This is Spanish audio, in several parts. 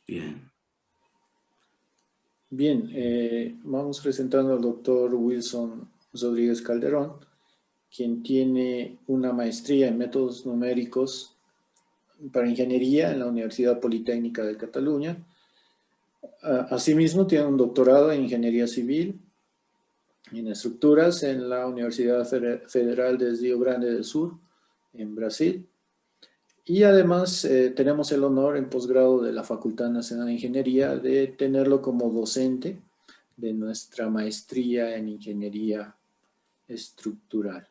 Bien. Bien, vamos presentando al doctor Wilson Rodríguez Calderón, quien tiene una maestría en métodos numéricos para ingeniería en la Universidad Politécnica de Cataluña. Asimismo, tiene un doctorado en ingeniería civil en estructuras en la Universidad Federal de Río Grande del Sur, en Brasil. Y además tenemos el honor en posgrado de la Facultad Nacional de Ingeniería de tenerlo como docente de nuestra maestría en ingeniería estructural.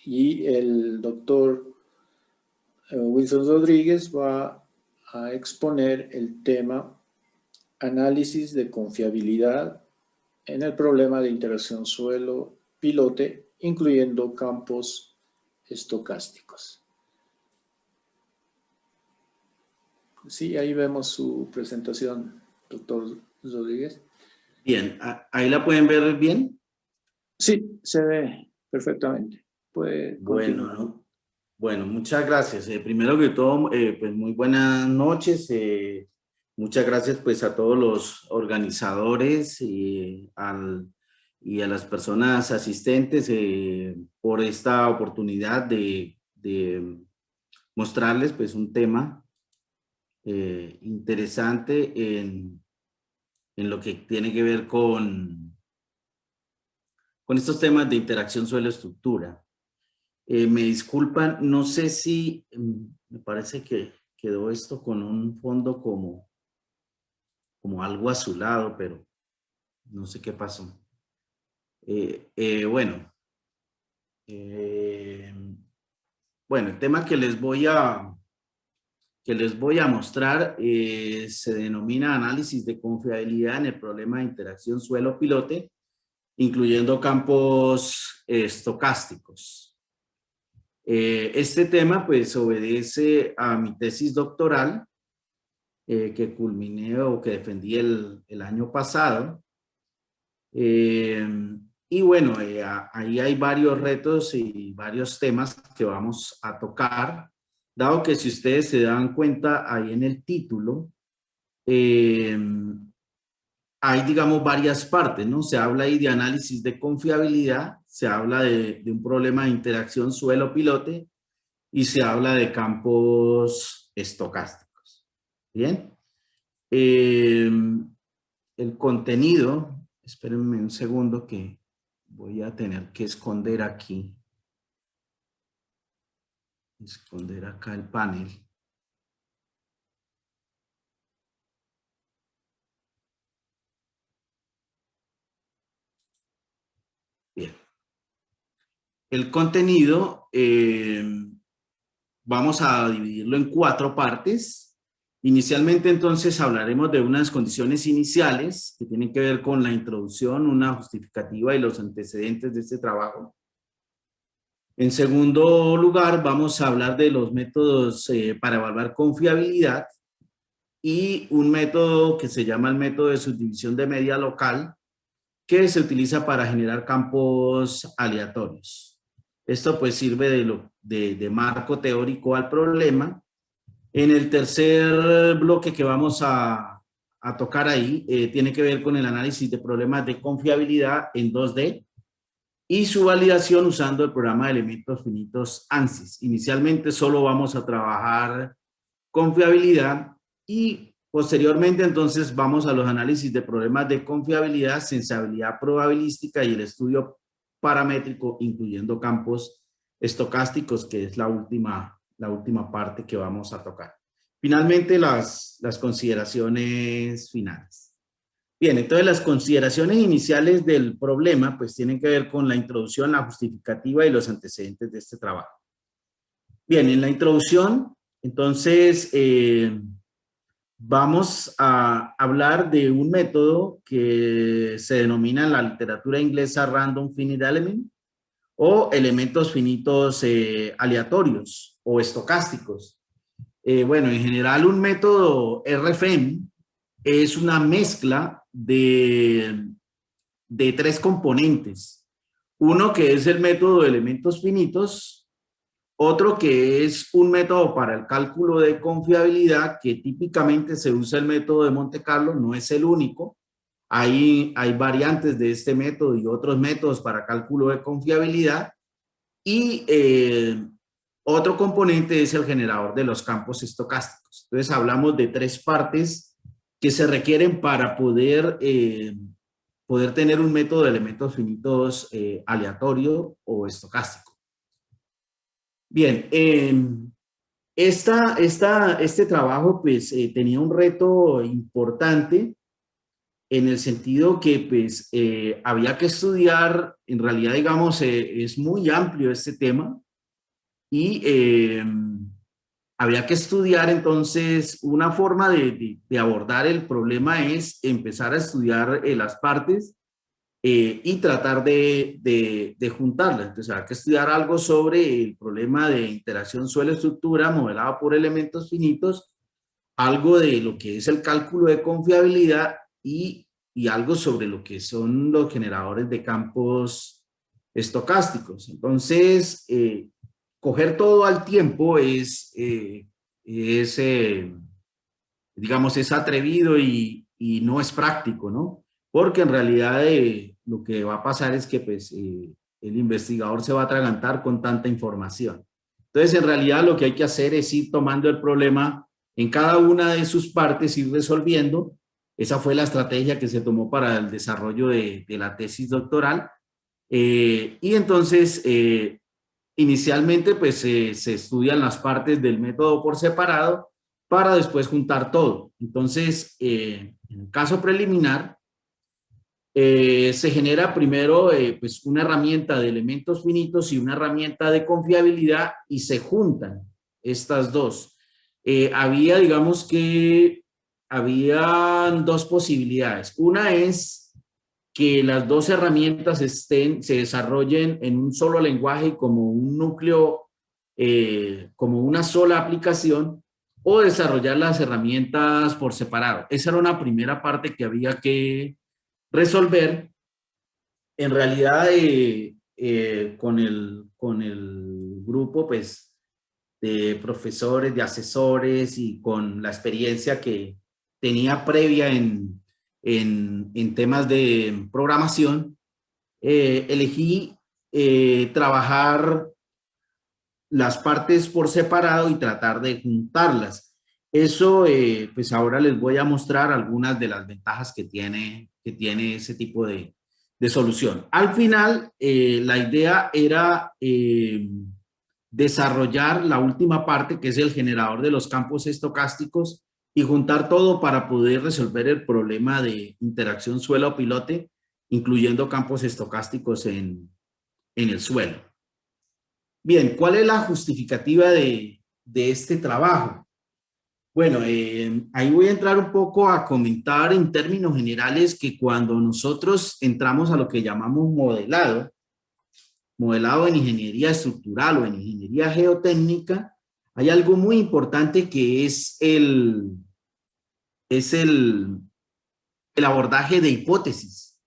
Y el doctor Wilson Rodríguez va a exponer el tema análisis de confiabilidad en el problema de interacción suelo-pilote, incluyendo campos estocásticos. Sí, ahí vemos su presentación, doctor Rodríguez. Bien, ¿ahí la pueden ver bien? Sí, se ve perfectamente. Puede Bueno, continuar. ¿no? Bueno, muchas gracias. Primero que todo, pues muy buenas noches. Muchas gracias pues a todos los organizadores y a las personas asistentes por esta oportunidad de mostrarles pues un tema interesante en lo que tiene que ver con estos temas de interacción suelo-estructura. Me disculpan, no sé si me parece que quedó esto con un fondo como algo azulado, pero no sé qué pasó. Bueno, el tema que les voy a mostrar se denomina análisis de confiabilidad en el problema de interacción suelo-pilote, incluyendo campos estocásticos. Este tema pues obedece a mi tesis doctoral que culminé o que defendí el año pasado. Y bueno, ahí hay varios retos y varios temas que vamos a tocar, dado que si ustedes se dan cuenta ahí en el título, hay, digamos, varias partes, ¿no? Se habla ahí de análisis de confiabilidad, se habla de un problema de interacción suelo-pilote y se habla de campos estocásticos. Bien. El contenido, espérenme un segundo que voy a tener que esconder aquí. Esconder acá el panel. Bien. El contenido vamos a dividirlo en 4 partes. Inicialmente, entonces, hablaremos de unas condiciones iniciales que tienen que ver con la introducción, una justificativa y los antecedentes de este trabajo. En segundo lugar, vamos a hablar de los métodos para evaluar confiabilidad y un método que se llama el método de subdivisión de media local, que se utiliza para generar campos aleatorios. Esto pues sirve de marco teórico al problema. En el tercer bloque que vamos a tocar ahí, tiene que ver con el análisis de problemas de confiabilidad en 2D y su validación usando el programa de elementos finitos ANSYS. Inicialmente solo vamos a trabajar confiabilidad y posteriormente entonces vamos a los análisis de problemas de confiabilidad, sensibilidad probabilística y el estudio paramétrico, incluyendo campos estocásticos, que es la última parte que vamos a tocar. Finalmente, las consideraciones finales. Bien, entonces las consideraciones iniciales del problema pues tienen que ver con la introducción, la justificativa y los antecedentes de este trabajo. Bien, en la introducción, entonces, vamos a hablar de un método que se denomina en la literatura inglesa Random Finite Element o elementos finitos aleatorios o estocásticos. Bueno, en general un método RFM es una mezcla de 3 componentes. Uno que es el método de elementos finitos, Otro que es un método para el cálculo de confiabilidad, que típicamente se usa el método de Monte Carlo, no es el único. Hay variantes de este método y otros métodos para cálculo de confiabilidad. Y otro componente es el generador de los campos estocásticos. Entonces hablamos de tres partes que se requieren para poder tener un método de elementos finitos aleatorio o estocástico. Bien, este trabajo pues tenía un reto importante en el sentido que pues había que estudiar, en realidad digamos es muy amplio este tema y había que estudiar entonces una forma de abordar el problema es empezar a estudiar las partes y tratar de juntarlas. Entonces, hay que estudiar algo sobre el problema de interacción suelo-estructura modelado por elementos finitos, algo de lo que es el cálculo de confiabilidad y algo sobre lo que son los generadores de campos estocásticos. Entonces, coger todo al tiempo digamos, es atrevido y no es práctico, ¿no? Porque en realidad lo que va a pasar es que pues, el investigador se va a atragantar con tanta información. Entonces, en realidad lo que hay que hacer es ir tomando el problema en cada una de sus partes, ir resolviendo. Esa fue la estrategia que se tomó para el desarrollo de la tesis doctoral. Y entonces, inicialmente, pues se estudian las partes del método por separado para después juntar todo. Entonces, en el caso preliminar, se genera primero pues una herramienta de elementos finitos y una herramienta de confiabilidad y se juntan estas dos. Digamos que habían dos posibilidades. Una es que las dos herramientas se desarrollen en un solo lenguaje como un núcleo, como una sola aplicación, o desarrollar las herramientas por separado. Esa era una primera parte que había que resolver. En realidad, con el grupo pues, de profesores, de asesores y con la experiencia que tenía previa en temas de programación, elegí trabajar las partes por separado y tratar de juntarlas. Eso, pues ahora les voy a mostrar algunas de las ventajas que tiene ese tipo de solución. Al final, la idea era desarrollar la última parte, que es el generador de los campos estocásticos, y juntar todo para poder resolver el problema de interacción suelo-pilote, incluyendo campos estocásticos en el suelo. Bien, ¿cuál es la justificativa de este trabajo? Bueno, ahí voy a entrar un poco a comentar en términos generales que cuando nosotros entramos a lo que llamamos modelado en ingeniería estructural o en ingeniería geotécnica, hay algo muy importante que es el abordaje de hipótesis.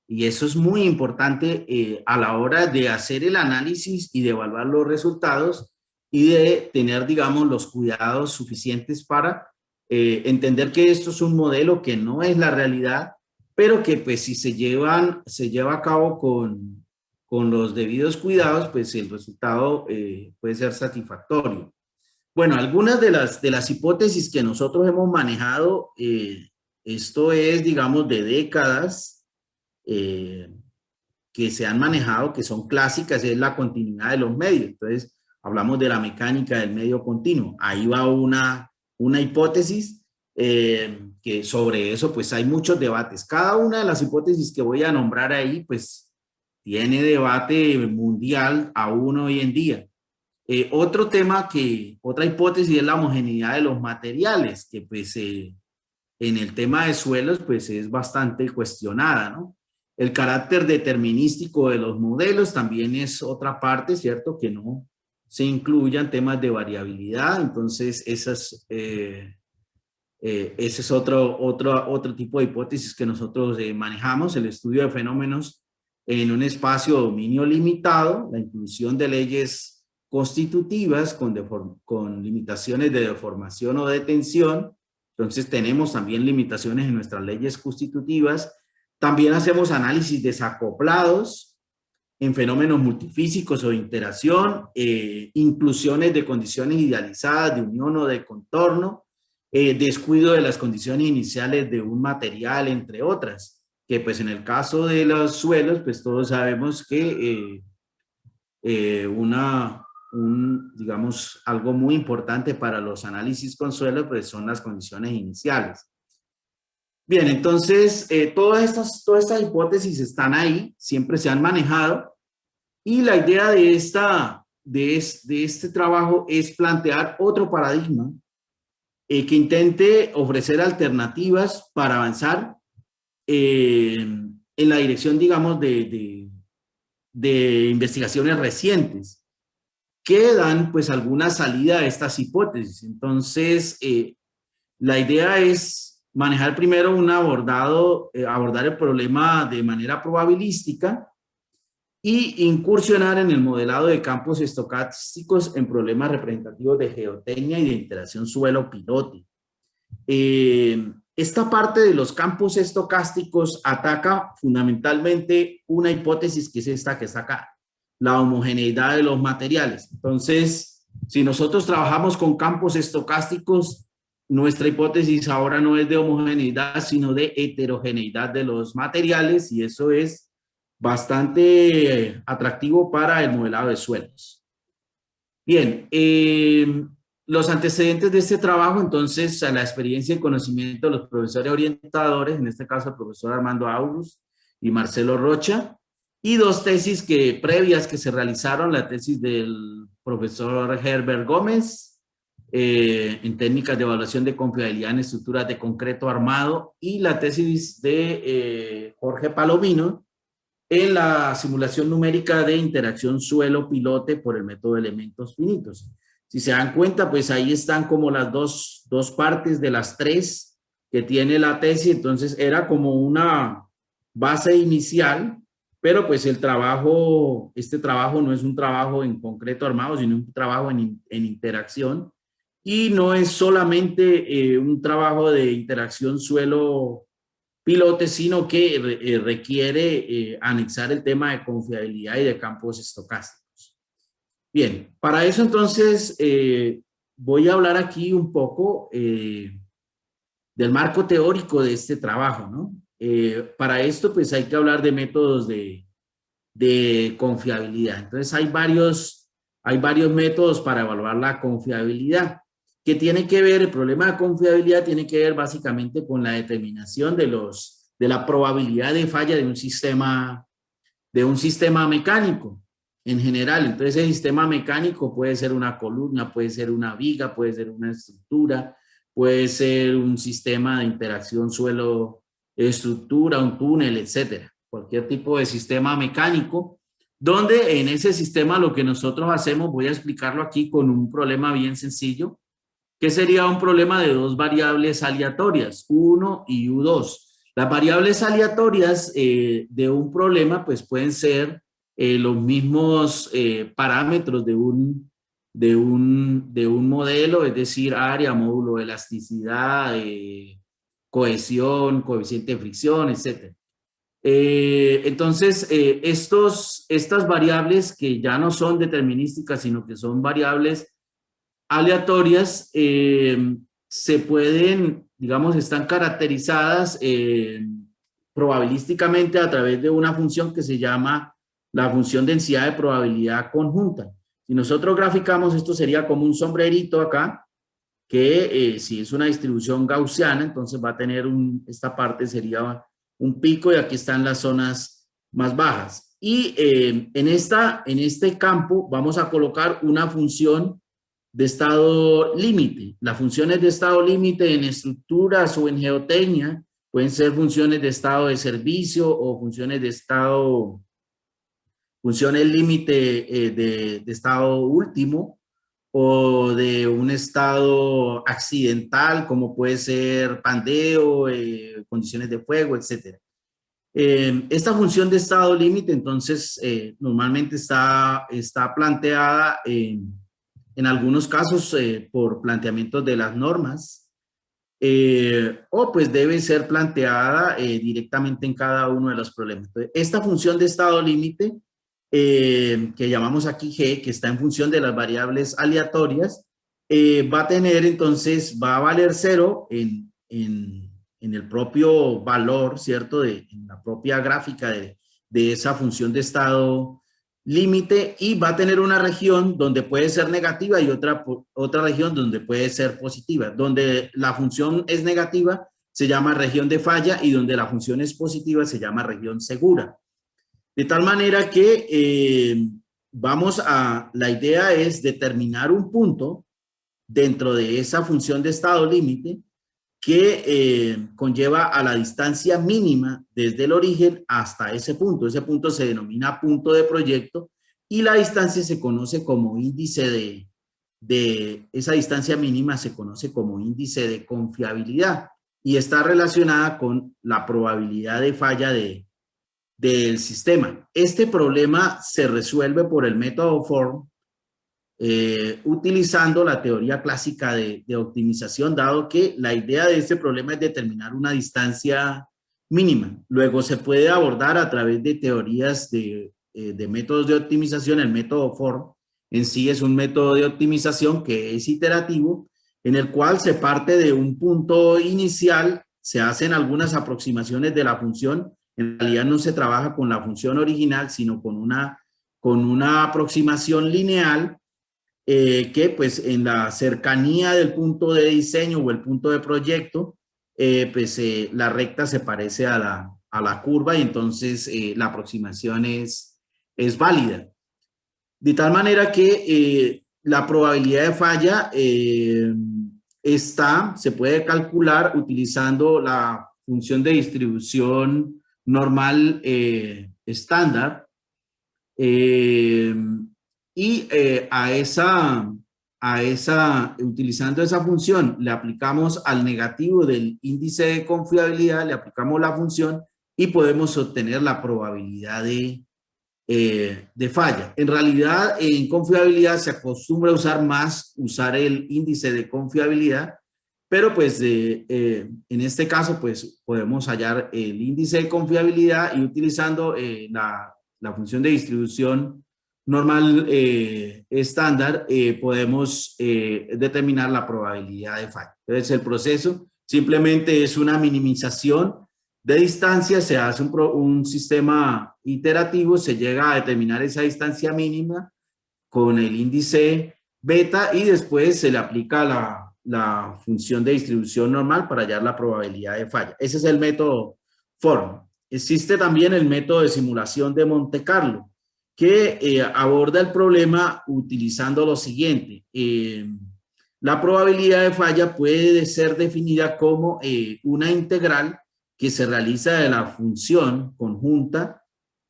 Y eso es muy importante a la hora de hacer el análisis y de evaluar los resultados y de tener, digamos, los cuidados suficientes para entender que esto es un modelo que no es la realidad, pero que pues si se lleva a cabo con los debidos cuidados, pues el resultado puede ser satisfactorio. Bueno, algunas de las hipótesis que nosotros hemos manejado, esto es, digamos, de décadas, que se han manejado, que son clásicas, es la continuidad de los medios. Entonces, hablamos de la mecánica del medio continuo. Ahí va una hipótesis que sobre eso, pues hay muchos debates. Cada una de las hipótesis que voy a nombrar ahí, pues tiene debate mundial aún hoy en día. Otra hipótesis es la homogeneidad de los materiales, que pues en el tema de suelos, pues es bastante cuestionada, ¿no? El carácter determinístico de los modelos también es otra parte, ¿cierto? Que no se incluyan temas de variabilidad. Entonces, ese es otro tipo de hipótesis que nosotros manejamos, el estudio de fenómenos en un espacio de dominio limitado, la inclusión de leyes constitutivas con limitaciones de deformación o de tensión. Entonces tenemos también limitaciones en nuestras leyes constitutivas. También hacemos análisis desacoplados en fenómenos multifísicos o de interacción, inclusiones de condiciones idealizadas de unión o de contorno, descuido de las condiciones iniciales de un material, entre otras, que pues en el caso de los suelos, pues todos sabemos que digamos, algo muy importante para los análisis con suelo, pues son las condiciones iniciales. Bien, entonces, todas estas hipótesis están ahí, siempre se han manejado, y la idea de este trabajo es plantear otro paradigma que intente ofrecer alternativas para avanzar en la dirección, digamos, de investigaciones recientes que dan pues alguna salida a estas hipótesis. Entonces, la idea es manejar primero abordar el problema de manera probabilística y incursionar en el modelado de campos estocásticos en problemas representativos de geotecnia y de interacción suelo-pilote. Esta parte de los campos estocásticos ataca fundamentalmente una hipótesis que es esta que está acá, la homogeneidad de los materiales. Entonces, si nosotros trabajamos con campos estocásticos, nuestra hipótesis ahora no es de homogeneidad, sino de heterogeneidad de los materiales, y eso es bastante atractivo para el modelado de suelos. Bien, los antecedentes de este trabajo, entonces, a la experiencia y conocimiento de los profesores orientadores, en este caso el profesor Armando August y Marcelo Rocha, y dos tesis previas que se realizaron, la tesis del profesor Herbert Gómez, en técnicas de evaluación de confiabilidad en estructuras de concreto armado, y la tesis de Jorge Palomino en la simulación numérica de interacción suelo-pilote por el método de elementos finitos. Si se dan cuenta, pues ahí están como las dos partes de las tres que tiene la tesis. Entonces era como una base inicial, pero pues este trabajo no es un trabajo en concreto armado, sino un trabajo en interacción, y no es solamente un trabajo de interacción suelo-pilote, sino que requiere anexar el tema de confiabilidad y de campos estocásticos. Bien, para eso entonces voy a hablar aquí un poco del marco teórico de este trabajo, ¿no? Para esto pues hay que hablar de métodos de confiabilidad. Entonces hay varios métodos para evaluar la confiabilidad, que tiene que ver, el problema de confiabilidad tiene que ver básicamente con la determinación de la probabilidad de falla de un sistema mecánico en general. Entonces el sistema mecánico puede ser una columna, puede ser una viga, puede ser una estructura, puede ser un sistema de interacción suelo-estructura, un túnel, etcétera. Cualquier tipo de sistema mecánico, donde en ese sistema lo que nosotros hacemos, voy a explicarlo aquí con un problema bien sencillo, que sería un problema de dos variables aleatorias, U1 y U2. Las variables aleatorias de un problema pues pueden ser los mismos parámetros de un modelo, es decir, área, módulo de elasticidad, cohesión, coeficiente de fricción, etc. Entonces, estas variables que ya no son determinísticas, sino que son variables aleatorias, se pueden, digamos, están caracterizadas probabilísticamente a través de una función que se llama la función densidad de probabilidad conjunta. Si nosotros graficamos, esto sería como un sombrerito acá, que si es una distribución gaussiana, entonces va a tener esta parte sería un pico, y aquí están las zonas más bajas. Y en este campo vamos a colocar una función de estado límite. Las funciones de estado límite en estructuras o en geotecnia pueden ser funciones de estado de servicio o funciones límite de estado último, o de un estado accidental como puede ser pandeo, condiciones de fuego, etcétera. Esta función de estado límite, entonces, normalmente está planteada en algunos casos por planteamientos de las normas, o pues debe ser planteada directamente en cada uno de los problemas. Entonces, esta función de estado límite, que llamamos aquí G, que está en función de las variables aleatorias, va a tener entonces, va a valer 0 en el propio valor, ¿cierto? En la propia gráfica de esa función de estado límite, y va a tener una región donde puede ser negativa y otra región donde puede ser positiva. Donde la función es negativa se llama región de falla, y donde la función es positiva se llama región segura. De tal manera que la idea es determinar un punto dentro de esa función de estado límite que conlleva a la distancia mínima desde el origen hasta ese punto. Ese punto se denomina punto de proyecto, y la distancia se conoce como índice esa distancia mínima se conoce como índice de confiabilidad, y está relacionada con la probabilidad de falla del sistema. Este problema se resuelve por el método Form, utilizando la teoría clásica de optimización, dado que la idea de este problema es determinar una distancia mínima. Luego se puede abordar a través de teorías de métodos de optimización. El método Form en sí es un método de optimización que es iterativo, en el cual se parte de un punto inicial, se hacen algunas aproximaciones de la función. En realidad no se trabaja con la función original, sino con una aproximación lineal, que pues en la cercanía del punto de diseño o el punto de proyecto, la recta se parece a la curva, y entonces la aproximación es válida. De tal manera que la probabilidad de falla se puede calcular utilizando la función de distribución normal estándar, y utilizando esa función, le aplicamos al negativo del índice de confiabilidad, le aplicamos la función y podemos obtener la probabilidad de falla. En realidad, en confiabilidad se acostumbra a usar el índice de confiabilidad, pero pues en este caso pues podemos hallar el índice de confiabilidad, y utilizando la función de distribución normal estándar, podemos determinar la probabilidad de falla. Entonces el proceso simplemente es una minimización de distancia, se hace un sistema iterativo, se llega a determinar esa distancia mínima con el índice beta, y después se le aplica la función de distribución normal para hallar la probabilidad de falla. Ese es el método Form. Existe también el método de simulación de Monte Carlo, que aborda el problema utilizando lo siguiente. La probabilidad de falla puede ser definida como una integral que se realiza de la función conjunta,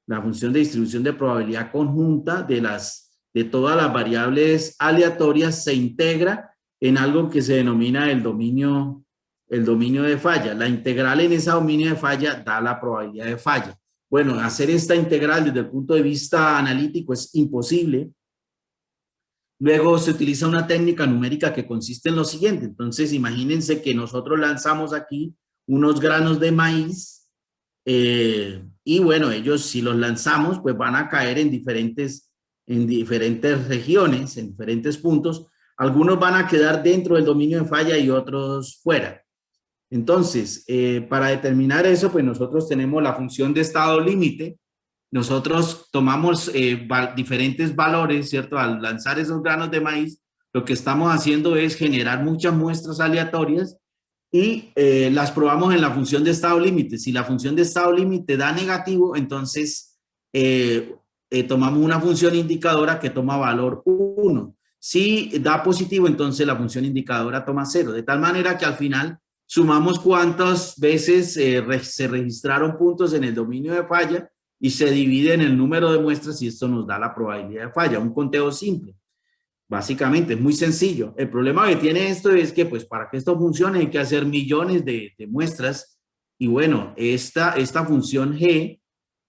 la función de distribución de probabilidad conjunta de todas las variables aleatorias, se integra en algo que se denomina el dominio de falla. La integral en ese dominio de falla da la probabilidad de falla. Bueno, hacer esta integral desde el punto de vista analítico es imposible. Luego se utiliza una técnica numérica que consiste en lo siguiente. Entonces, imagínense que nosotros lanzamos aquí unos granos de maíz, y bueno, ellos, si los lanzamos, pues van a caer en diferentes regiones, en diferentes puntos. Algunos van a quedar dentro del dominio de falla y otros fuera. Entonces, para determinar eso, pues nosotros tenemos la función de estado límite. Nosotros tomamos diferentes valores, ¿cierto? Al lanzar esos granos de maíz, lo que estamos haciendo es generar muchas muestras aleatorias, y las probamos en la función de estado límite. Si la función de estado límite da negativo, entonces tomamos una función indicadora que toma valor 1. Si da positivo, entonces la función indicadora toma 0. De tal manera que al final sumamos cuántas veces se registraron puntos en el dominio de falla, y se divide en el número de muestras, y esto nos da la probabilidad de falla. Un conteo simple. Básicamente, es muy sencillo. El problema que tiene esto es que, pues, para que esto funcione hay que hacer millones de muestras Y bueno, esta función G,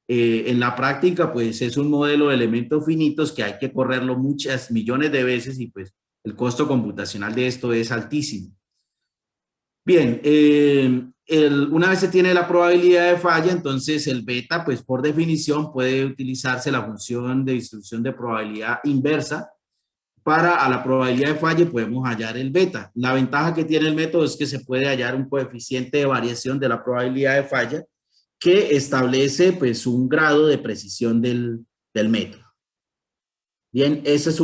en la práctica, pues es un modelo de elementos finitos que hay que correrlo muchas millones de veces y pues el costo computacional de esto es altísimo. Bien, una vez se tiene la probabilidad de falla, entonces el beta, pues por definición puede utilizarse la función de distribución de probabilidad inversa para a la probabilidad de falla podemos hallar el beta. La ventaja que tiene el método es que se puede hallar un coeficiente de variación de la probabilidad de falla que establece pues un grado de precisión del método. Bien, esa es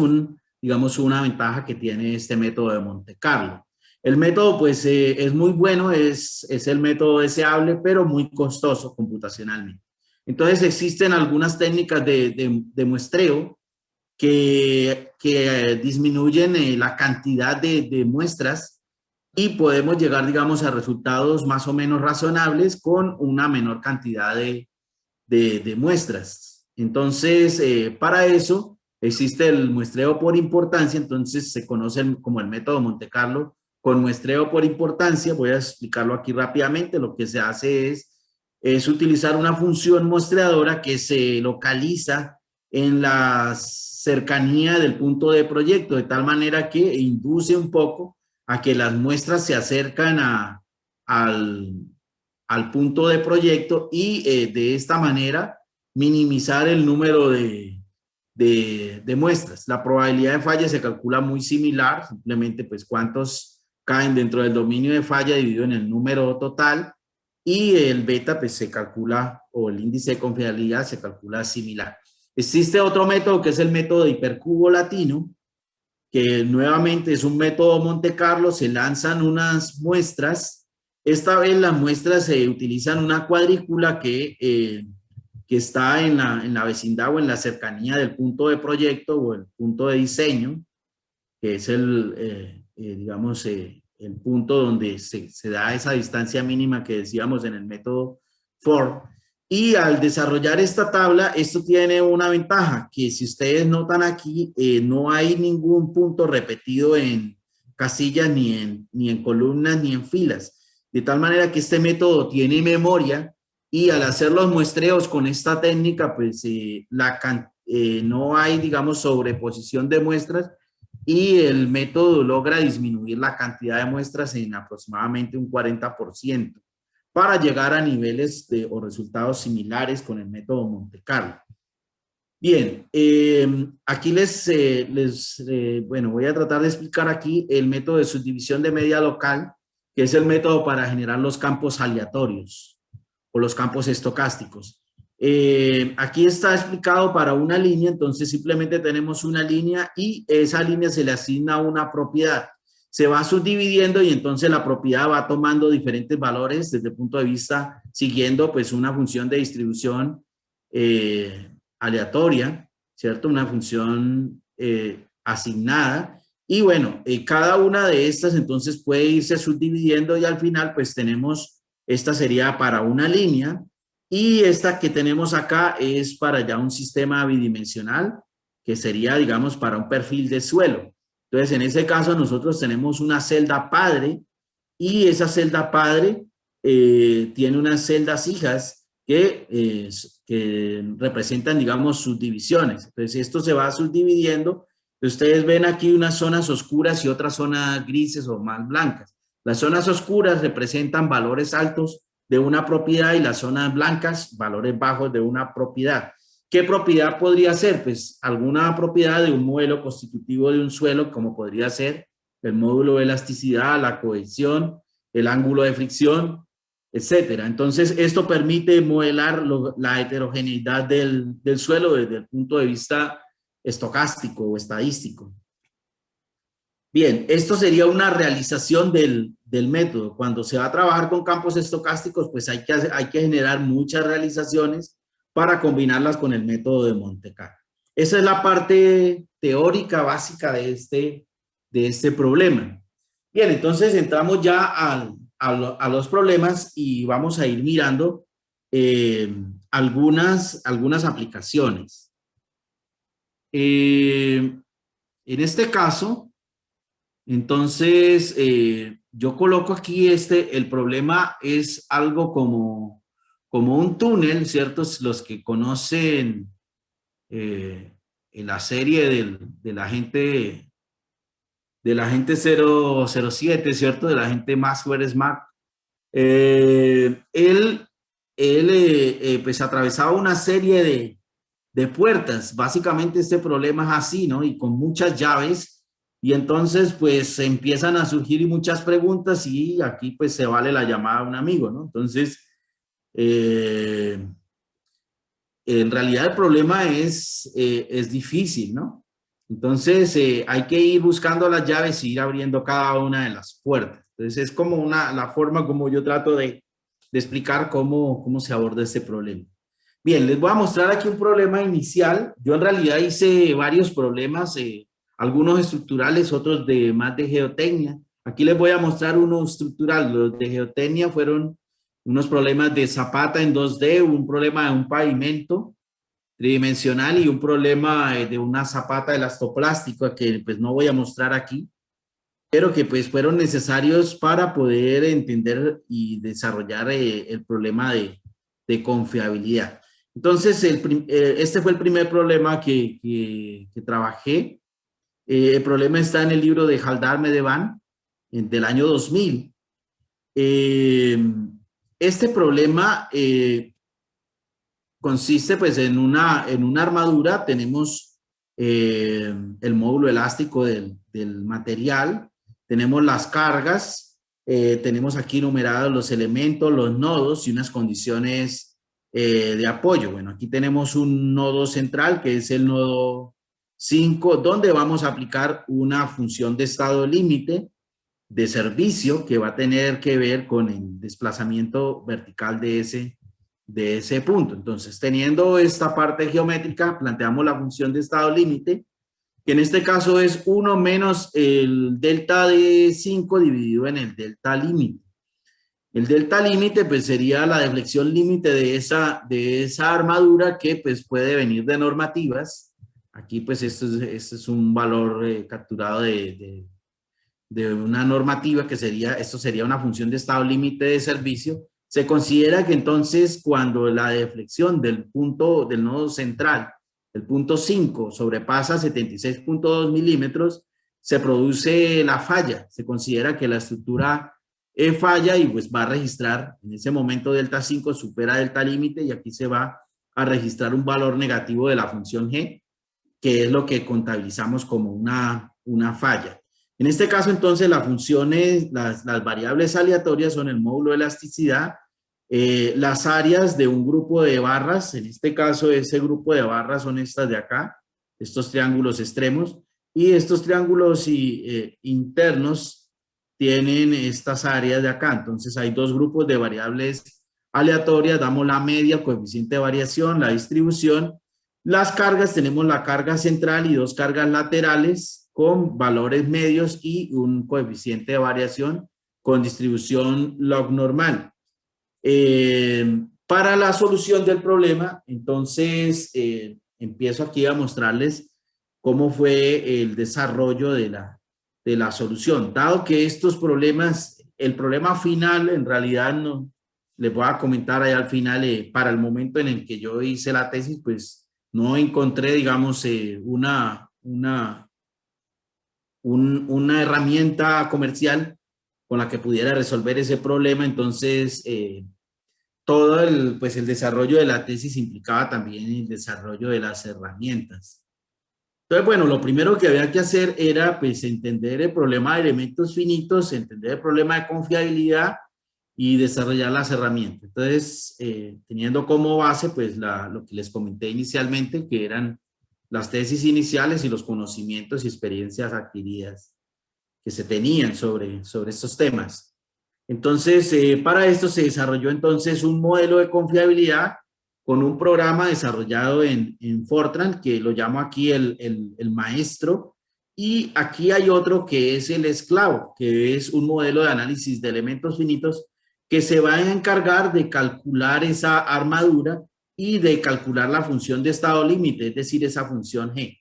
digamos, una ventaja que tiene este método de Monte Carlo. El método, pues, es muy bueno, es el método deseable, pero muy costoso computacionalmente. Entonces, existen algunas técnicas de muestreo que disminuyen la cantidad de muestras y podemos llegar, digamos, a resultados más o menos razonables con una menor cantidad de muestras. Entonces, para eso existe el muestreo por importancia, entonces se conoce como el método Monte Carlo con muestreo por importancia. Voy a explicarlo aquí rápidamente. Lo que se hace es utilizar una función muestreadora que se localiza en la cercanía del punto de proyecto, de tal manera que induce un poco a que las muestras se acercan al punto de proyecto y de esta manera minimizar el número de muestras. La probabilidad de falla se calcula muy similar, simplemente pues cuántos caen dentro del dominio de falla dividido en el número total, y el beta pues se calcula, o el índice de confiabilidad se calcula similar. Existe otro método que es el método de hipercubo latino, que nuevamente es un método Monte Carlo. Se lanzan unas muestras. Esta vez las muestras se utilizan una cuadrícula que está en la vecindad o en la cercanía del punto de proyecto o el punto de diseño, que es digamos, el punto donde se da esa distancia mínima que decíamos en el método Ford. Y al desarrollar esta tabla, esto tiene una ventaja, que si ustedes notan aquí, no hay ningún punto repetido en casillas, ni en columnas, ni en filas. De tal manera que este método tiene memoria y al hacer los muestreos con esta técnica, pues no hay, digamos, sobreposición de muestras y el método logra disminuir la cantidad de muestras en aproximadamente un 40% para llegar a niveles o resultados similares con el método Monte Carlo. Bien, aquí bueno, voy a tratar de explicar aquí el método de subdivisión de media local, que es el método para generar los campos aleatorios o los campos estocásticos. Aquí está explicado para una línea, entonces simplemente tenemos una línea y esa línea se le asigna una propiedad. Se va subdividiendo y entonces la propiedad va tomando diferentes valores desde el punto de vista siguiendo pues una función de distribución aleatoria, ¿cierto? Una función asignada. Y bueno, cada una de estas entonces puede irse subdividiendo y al final pues tenemos, esta sería para una línea y esta que tenemos acá es para ya un sistema bidimensional que sería, digamos, para un perfil de suelo. Entonces, en ese caso nosotros tenemos una celda padre y esa celda padre tiene unas celdas hijas que representan, digamos, subdivisiones. Entonces, esto se va subdividiendo. Ustedes ven aquí unas zonas oscuras y otras zonas grises o más blancas. Las zonas oscuras representan valores altos de una propiedad y las zonas blancas, valores bajos de una propiedad. ¿Qué propiedad podría ser? Pues alguna propiedad de un modelo constitutivo de un suelo, como podría ser el módulo de elasticidad, la cohesión, el ángulo de fricción, etcétera. Entonces, esto permite modelar la heterogeneidad del suelo desde el punto de vista estocástico o estadístico. Bien, esto sería una realización del método. Cuando se va a trabajar con campos estocásticos, pues hay que generar muchas realizaciones para combinarlas con el método de Monte Carlo. Esa es la parte teórica básica de este problema. Bien, entonces entramos ya a los problemas y vamos a ir mirando algunas aplicaciones. En este caso, Entonces, yo coloco aquí el problema es algo como un túnel, ¿cierto? Los que conocen en la serie del agente 007, ¿cierto? Del agente Maxwell Smart. Él pues atravesaba una serie de puertas. Básicamente este problema es así, ¿no? Y con muchas llaves. Y entonces pues empiezan a surgir muchas preguntas y aquí pues se vale la llamada a un amigo, ¿no? Entonces, en realidad el problema es difícil, ¿no? Entonces hay que ir buscando las llaves y ir abriendo cada una de las puertas. Entonces es como la forma como yo trato de explicar cómo se aborda este problema. Bien, les voy a mostrar aquí un problema inicial. Yo en realidad hice varios problemas, algunos estructurales, otros más de geotecnia. Aquí les voy a mostrar uno estructural. Los de geotecnia fueron unos problemas de zapata en 2D, un problema de un pavimento tridimensional y un problema de una zapata elastoplástica que pues no voy a mostrar aquí, pero que pues fueron necesarios para poder entender y desarrollar el problema de confiabilidad. Entonces, este fue el primer problema que trabajé. El problema está en el libro de Haldar Medevan del año 2000. Este problema consiste pues en una armadura. Tenemos el módulo elástico del material, tenemos las cargas, tenemos aquí numerados los elementos, los nodos y unas condiciones de apoyo. Bueno, aquí tenemos un nodo central que es el nodo 5, donde vamos a aplicar una función de estado límite de servicio que va a tener que ver con el desplazamiento vertical de ese punto. Entonces, teniendo esta parte geométrica, planteamos la función de estado límite, que en este caso es 1 menos el delta de 5 dividido en el delta límite. El delta límite pues sería la deflexión límite de esa armadura que pues puede venir de normativas. Aquí pues esto es un valor capturado de una normativa que esto sería una función de estado límite de servicio. Se considera que entonces cuando la deflexión del nodo central, el punto 5, sobrepasa 76.2 milímetros, se produce la falla. Se considera que la estructura falla y pues va a registrar, en ese momento delta 5 supera delta límite y aquí se va a registrar un valor negativo de la función G, que es lo que contabilizamos como una falla. En este caso, entonces, las funciones, las variables aleatorias son el módulo de elasticidad, las áreas de un grupo de barras, en este caso, ese grupo de barras son estas de acá, estos triángulos extremos, y estos triángulos internos tienen estas áreas de acá. Entonces, hay dos grupos de variables aleatorias, damos la media, el coeficiente de variación, la distribución. Las cargas, tenemos la carga central y dos cargas laterales con valores medios y un coeficiente de variación con distribución log normal. Para la solución del problema, entonces, empiezo aquí a mostrarles cómo fue el desarrollo de la solución. Dado que estos problemas, el problema final en realidad no, les voy a comentar ahí al final, para el momento en el que yo hice la tesis, pues no encontré, digamos, una herramienta comercial con la que pudiera resolver ese problema. Entonces, todo el desarrollo de la tesis implicaba también el desarrollo de las herramientas. Entonces, bueno, lo primero que había que hacer era pues entender el problema de elementos finitos, entender el problema de confiabilidad y desarrollar las herramientas. Entonces, teniendo como base pues lo que les comenté inicialmente, que eran las tesis iniciales y los conocimientos y experiencias adquiridas que se tenían sobre estos temas. Entonces, para esto se desarrolló entonces un modelo de confiabilidad con un programa desarrollado en Fortran, que lo llamo aquí el maestro, y aquí hay otro que es el esclavo, que es un modelo de análisis de elementos finitos que se va a encargar de calcular esa armadura y de calcular la función de estado límite, es decir, esa función G.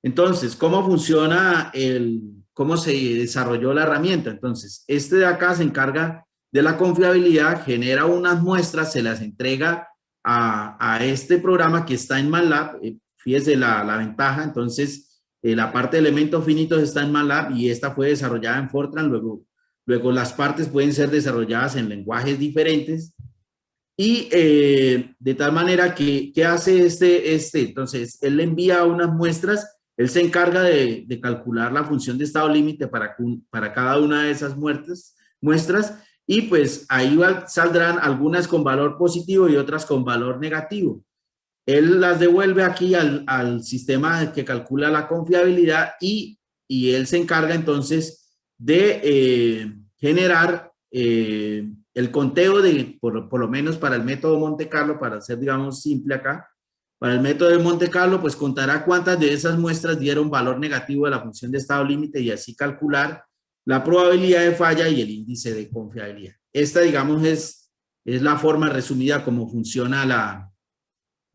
Entonces, ¿cómo funciona el cómo se desarrolló la herramienta. Entonces, este de acá se encarga de la confiabilidad, genera unas muestras, se las entrega a este programa que está en MATLAB. Fíjese la ventaja. Entonces, la parte de elementos finitos está en MATLAB y esta fue desarrollada en Fortran. Luego las partes pueden ser desarrolladas en lenguajes diferentes. Y de tal manera que, ¿qué hace Entonces, él le envía unas muestras, él se encarga de calcular la función de estado límite para cada una de esas muestras, y pues ahí saldrán algunas con valor positivo y otras con valor negativo. Él las devuelve aquí al sistema que calcula la confiabilidad y él se encarga entonces de generar el conteo por lo menos para el método Monte Carlo, para ser, digamos, simple acá. Para el método de Monte Carlo, pues contará cuántas de esas muestras dieron valor negativo de la función de estado límite y así calcular la probabilidad de falla y el índice de confiabilidad. Esta, digamos, es la forma resumida como funciona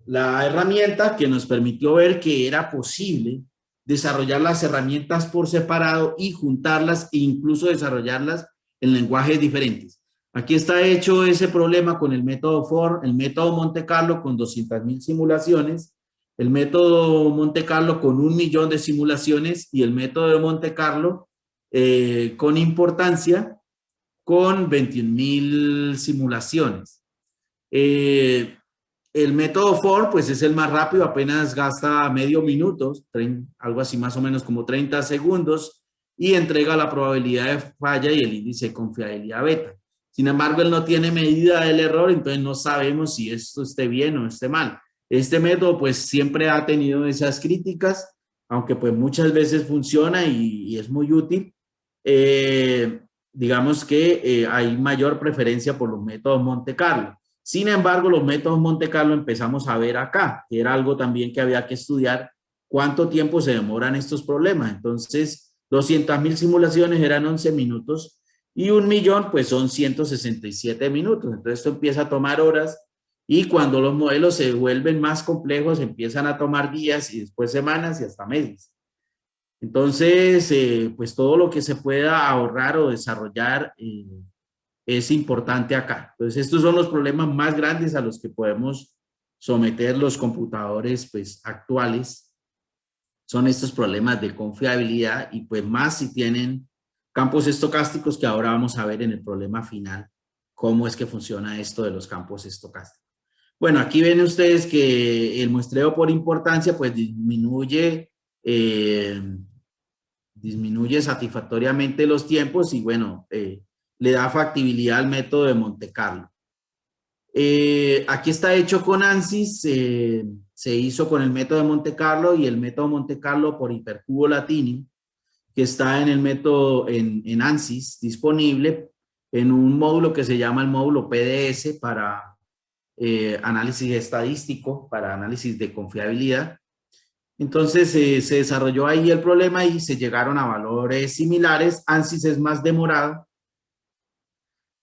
la herramienta, que nos permitió ver que era posible desarrollar las herramientas por separado y juntarlas e incluso desarrollarlas en lenguajes diferentes. Aquí está hecho ese problema con el método FOR, el método Monte Carlo con 200.000 simulaciones, el método Monte Carlo con 1.000.000 de simulaciones y el método de Monte Carlo con importancia con 21.000 simulaciones. El método FOR, pues es el más rápido, apenas gasta medio minuto, algo así más o menos como 30 segundos, y entrega la probabilidad de falla y el índice de confiabilidad beta. Sin embargo, él no tiene medida del error, entonces no sabemos si esto esté bien o esté mal. Este método, pues siempre ha tenido esas críticas, aunque pues muchas veces funciona y es muy útil. Digamos que hay mayor preferencia por los métodos Monte Carlo. Sin embargo, los métodos Monte Carlo empezamos a ver acá, que era algo también que había que estudiar, cuánto tiempo se demoran estos problemas. Entonces, 200.000 simulaciones eran 11 minutos y 1.000.000 pues son 167 minutos. Entonces, esto empieza a tomar horas y cuando los modelos se vuelven más complejos, empiezan a tomar días y después semanas y hasta meses. Entonces, pues todo lo que se pueda ahorrar o desarrollar es importante acá. Entonces, estos son los problemas más grandes a los que podemos someter los computadores pues, actuales. Son estos problemas de confiabilidad y pues más si tienen campos estocásticos, que ahora vamos a ver en el problema final cómo es que funciona esto de los campos estocásticos. Bueno, aquí ven ustedes que el muestreo por importancia pues disminuye satisfactoriamente los tiempos y bueno, le da factibilidad al método de Monte Carlo. Aquí está hecho con ANSYS, se hizo con el método de Monte Carlo y el método Monte Carlo por hipercubo latino, que está en el método en ANSYS disponible en un módulo que se llama el módulo PDS para análisis estadístico, para análisis de confiabilidad. Entonces se desarrolló ahí el problema y se llegaron a valores similares. ANSYS es más demorado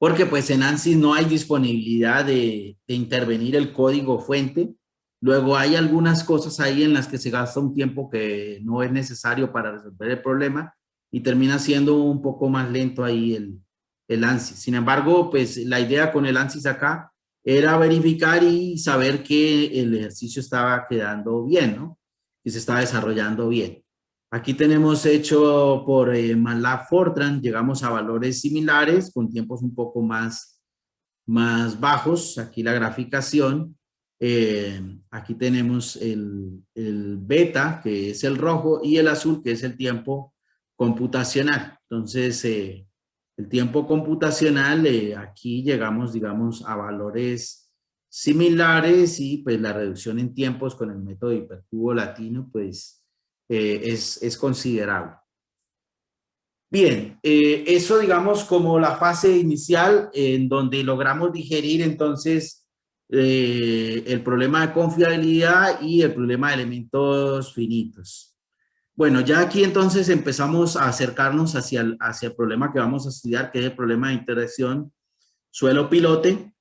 porque pues en ANSYS no hay disponibilidad de intervenir el código fuente. Luego hay algunas cosas ahí en las que se gasta un tiempo que no es necesario para resolver el problema y termina siendo un poco más lento ahí el ANSYS. Sin embargo, pues la idea con el ANSYS acá era verificar y saber que el ejercicio estaba quedando bien, ¿no? Que se está desarrollando bien. Aquí tenemos hecho por MATLAB Fortran, llegamos a valores similares con tiempos un poco más bajos. Aquí la graficación, aquí tenemos el beta, que es el rojo, y el azul, que es el tiempo computacional. Entonces, el tiempo computacional, aquí llegamos, digamos, a valores similares y pues la reducción en tiempos con el método de hipercubo latino, pues es considerable. Bien, eso digamos como la fase inicial en donde logramos digerir entonces el problema de confiabilidad y el problema de elementos finitos. Bueno, ya aquí entonces empezamos a acercarnos hacia el problema que vamos a estudiar, que es el problema de interacción suelo-pilote,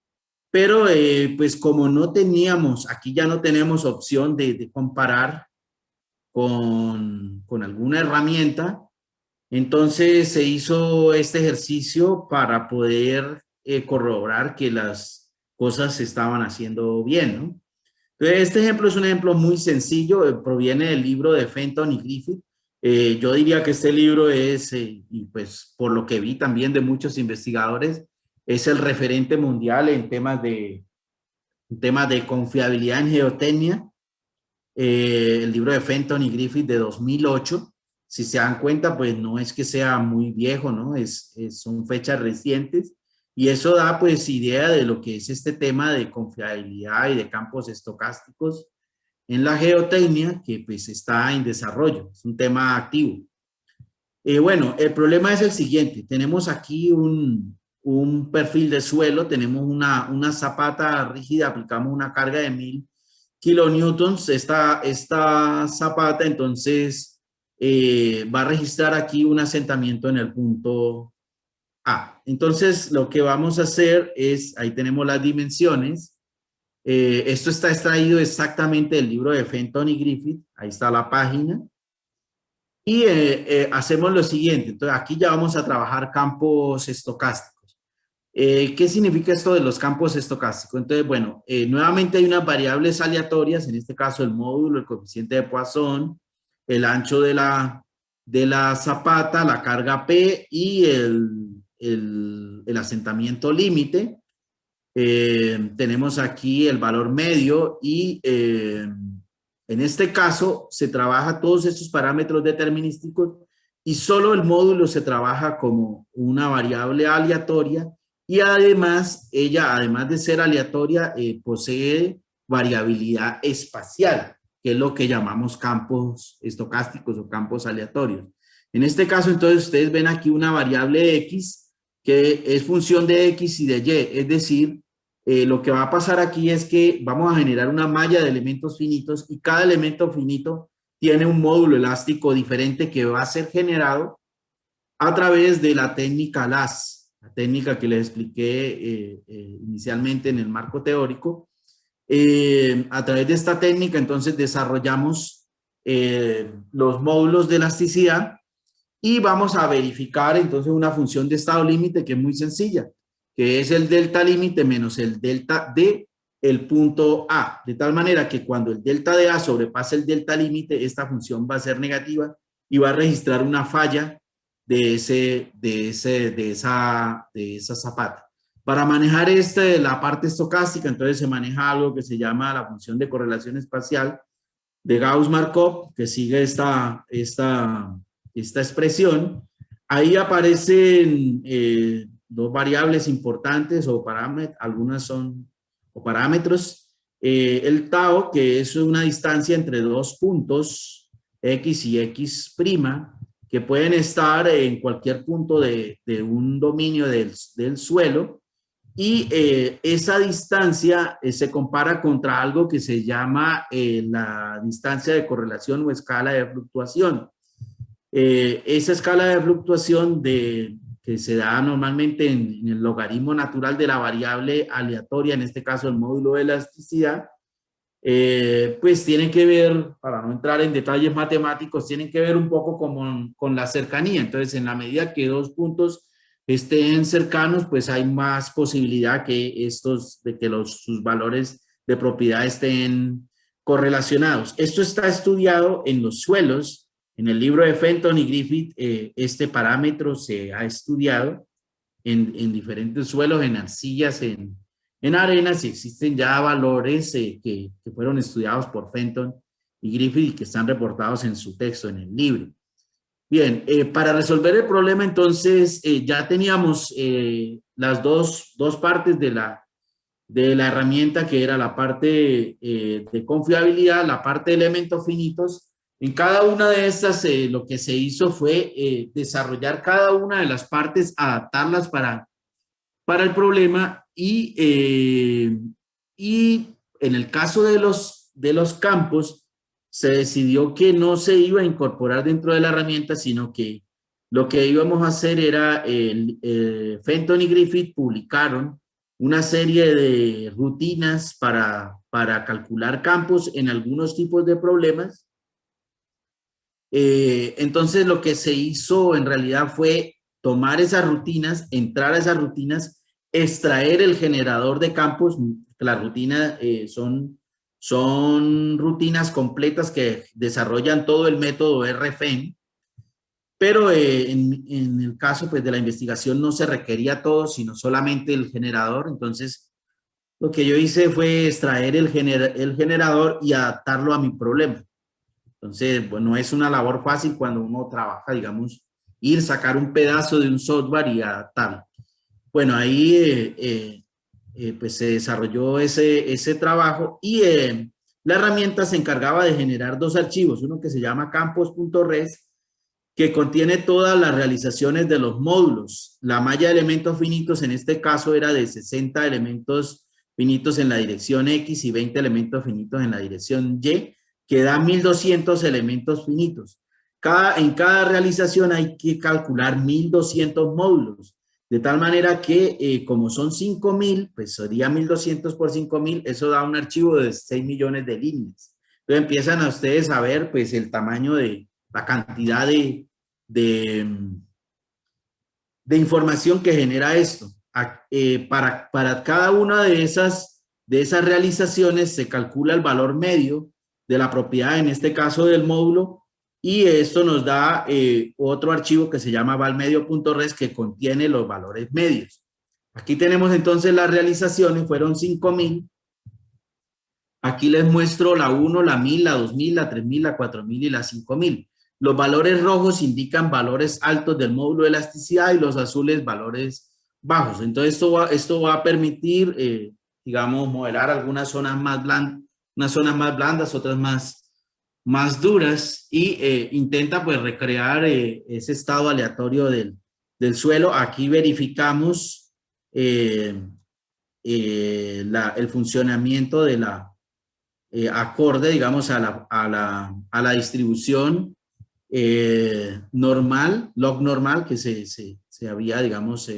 pero pues como no teníamos, aquí ya no tenemos opción de comparar con alguna herramienta, Entonces se hizo este ejercicio para poder corroborar que las cosas se estaban haciendo bien, ¿no? Entonces, este ejemplo es un ejemplo muy sencillo, proviene del libro de Fenton y Griffith. Yo diría que este libro es, y pues por lo que vi también de muchos investigadores, es el referente mundial en temas de confiabilidad en geotecnia. El libro de Fenton y Griffith de 2008. Si se dan cuenta, pues no es que sea muy viejo, ¿no? Son fechas recientes y eso da pues idea de lo que es este tema de confiabilidad y de campos estocásticos en la geotecnia que pues está en desarrollo, es un tema activo. Bueno, el problema es el siguiente, tenemos aquí un perfil de suelo, tenemos una zapata rígida, aplicamos una carga de 1000 kilonewtons, esta zapata entonces va a registrar aquí un asentamiento en el punto A. Entonces lo que vamos a hacer es, ahí tenemos las dimensiones, esto está extraído exactamente del libro de Fenton y Griffith, ahí está la página, y hacemos lo siguiente, entonces aquí ya vamos a trabajar campos estocásticos. ¿Qué significa esto de los campos estocásticos? Entonces, bueno, nuevamente hay unas variables aleatorias, en este caso el módulo, el coeficiente de Poisson, el ancho de la zapata, la carga P y el asentamiento límite. Tenemos aquí el valor medio y en este caso se trabaja todos estos parámetros determinísticos y solo el módulo se trabaja como una variable aleatoria y además ella, además de ser aleatoria, posee variabilidad espacial, que es lo que llamamos campos estocásticos o campos aleatorios. En este caso, entonces, ustedes ven aquí una variable X que es función de X y de Y, es decir, lo que va a pasar aquí es que vamos a generar una malla de elementos finitos y cada elemento finito tiene un módulo elástico diferente que va a ser generado a través de la técnica LAS, la técnica que les expliqué inicialmente en el marco teórico. A través de esta técnica entonces desarrollamos los módulos de elasticidad y vamos a verificar entonces una función de estado límite que es muy sencilla, que es el delta límite menos el delta de el punto A, de tal manera que cuando el delta de A sobrepase el delta límite, esta función va a ser negativa y va a registrar una falla de esa zapata. Para manejar la parte estocástica, entonces se maneja algo que se llama la función de correlación espacial de Gauss-Markov, que sigue esta expresión. Ahí aparecen dos variables importantes o parámetros, algunas son o parámetros. El tau, que es una distancia entre dos puntos, X y X', que pueden estar en cualquier punto de un dominio del suelo. Y esa distancia se compara contra algo que se llama la distancia de correlación o escala de fluctuación. Esa escala de fluctuación que se da normalmente en el logaritmo natural de la variable aleatoria, en este caso el módulo de elasticidad, pues tiene que ver, para no entrar en detalles matemáticos, tiene que ver un poco con la cercanía. Entonces, en la medida que dos puntos estén cercanos, pues hay más posibilidad de que sus valores de propiedad estén correlacionados. Esto está estudiado en los suelos. En el libro de Fenton y Griffith, este parámetro se ha estudiado en diferentes suelos, en arcillas, en arenas, y existen ya valores que fueron estudiados por Fenton y Griffith y que están reportados en su texto, en el libro. Bien, para resolver el problema, entonces, ya teníamos las dos partes de la herramienta, que era la parte de confiabilidad, la parte de elementos finitos. En cada una de estas, lo que se hizo fue desarrollar cada una de las partes, adaptarlas para el problema y en el caso de los campos, se decidió que no se iba a incorporar dentro de la herramienta, sino que lo que íbamos a hacer era, Fenton y Griffith publicaron una serie de rutinas para calcular campos en algunos tipos de problemas. Entonces lo que se hizo en realidad fue tomar esas rutinas, entrar a esas rutinas, extraer el generador de campos. Las rutinas son rutinas completas que desarrollan todo el método RFEM, pero en el caso pues, de la investigación no se requería todo, sino solamente el generador. Entonces, lo que yo hice fue extraer el generador y adaptarlo a mi problema. Entonces, bueno, es una labor fácil cuando uno trabaja, digamos, sacar un pedazo de un software y adaptarlo. Bueno, ahí pues se desarrolló ese trabajo y la herramienta se encargaba de generar dos archivos, uno que se llama campos.res, que contiene todas las realizaciones de los módulos. La malla de elementos finitos en este caso era de 60 elementos finitos en la dirección X y 20 elementos finitos en la dirección Y, que da 1200 elementos finitos. En cada realización hay que calcular 1200 módulos, de tal manera que como son 5000, pues sería 1200 por 5000, eso da un archivo de 6 millones de líneas. Entonces empiezan a ustedes a ver pues el tamaño de la cantidad de información que genera esto. Para cada una de esas realizaciones se calcula el valor medio de la propiedad, en este caso del módulo, y esto nos da otro archivo que se llama valmedio.res que contiene los valores medios. Aquí tenemos entonces las realizaciones, fueron 5000. Aquí les muestro la 1, la 1000, la 2000, la 3000, la 4000 y la 5000. Los valores rojos indican valores altos del módulo de elasticidad y los azules valores bajos. Entonces esto va a permitir, digamos, modelar algunas zonas más blandas, otras más duras, y intenta pues recrear ese estado aleatorio del suelo. Aquí verificamos el funcionamiento de la acorde, digamos, a la distribución normal, log normal, que se había, digamos,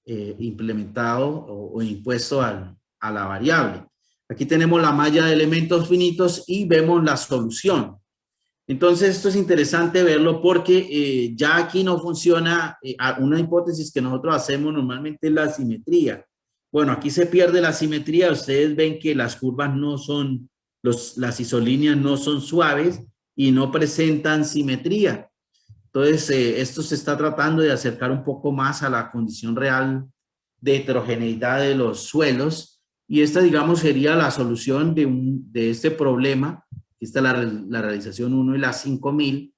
implementado o impuesto a la variable. Aquí tenemos la malla de elementos finitos y vemos la solución. Entonces, esto es interesante verlo porque ya aquí no funciona, una hipótesis que nosotros hacemos normalmente es la simetría. Bueno, aquí se pierde la simetría. Ustedes ven que las curvas no son, las isolíneas no son suaves y no presentan simetría. Entonces, esto se está tratando de acercar un poco más a la condición real de heterogeneidad de los suelos, y esta, digamos, sería la solución de este problema. Esta es la realización 1 y la 5000,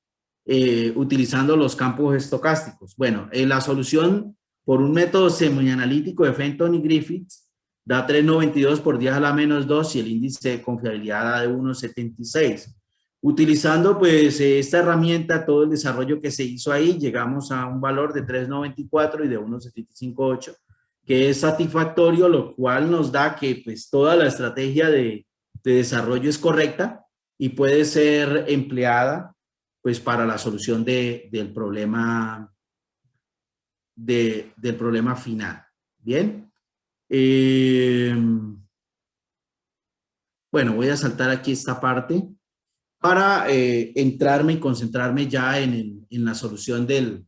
utilizando los campos estocásticos. Bueno, la solución por un método semianalítico de Fenton y Griffiths da 392 por 10 a la menos 2 y el índice de confiabilidad da de 1,76. Utilizando pues esta herramienta, todo el desarrollo que se hizo ahí, llegamos a un valor de 394 y de 1,758, que es satisfactorio, lo cual nos da que pues toda la estrategia de desarrollo es correcta y puede ser empleada pues para la solución del problema final. Bien. Bueno, voy a saltar aquí esta parte para entrarme y concentrarme ya en la solución del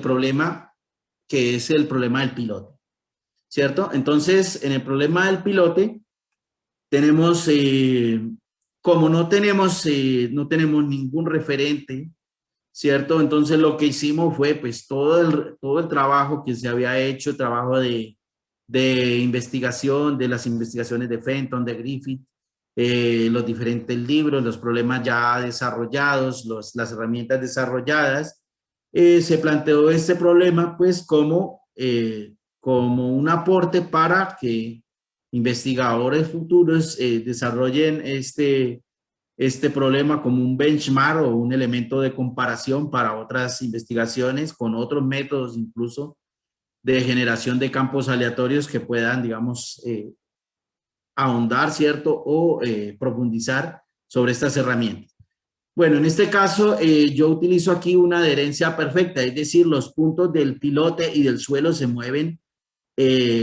problema, que es el problema del pilote, ¿cierto? Entonces, en el problema del pilote tenemos, como no tenemos ningún referente, ¿cierto? Entonces lo que hicimos fue pues todo el trabajo que se había hecho, trabajo de investigación, de las investigaciones de Fenton, de Griffith, los diferentes libros, los problemas ya desarrollados, las herramientas desarrolladas, se planteó este problema pues como un aporte para que investigadores futuros desarrollen este problema como un benchmark o un elemento de comparación para otras investigaciones con otros métodos incluso de generación de campos aleatorios que puedan, digamos, ahondar, ¿cierto? O profundizar sobre estas herramientas. Bueno, en este caso yo utilizo aquí una adherencia perfecta, es decir, los puntos del pilote y del suelo se mueven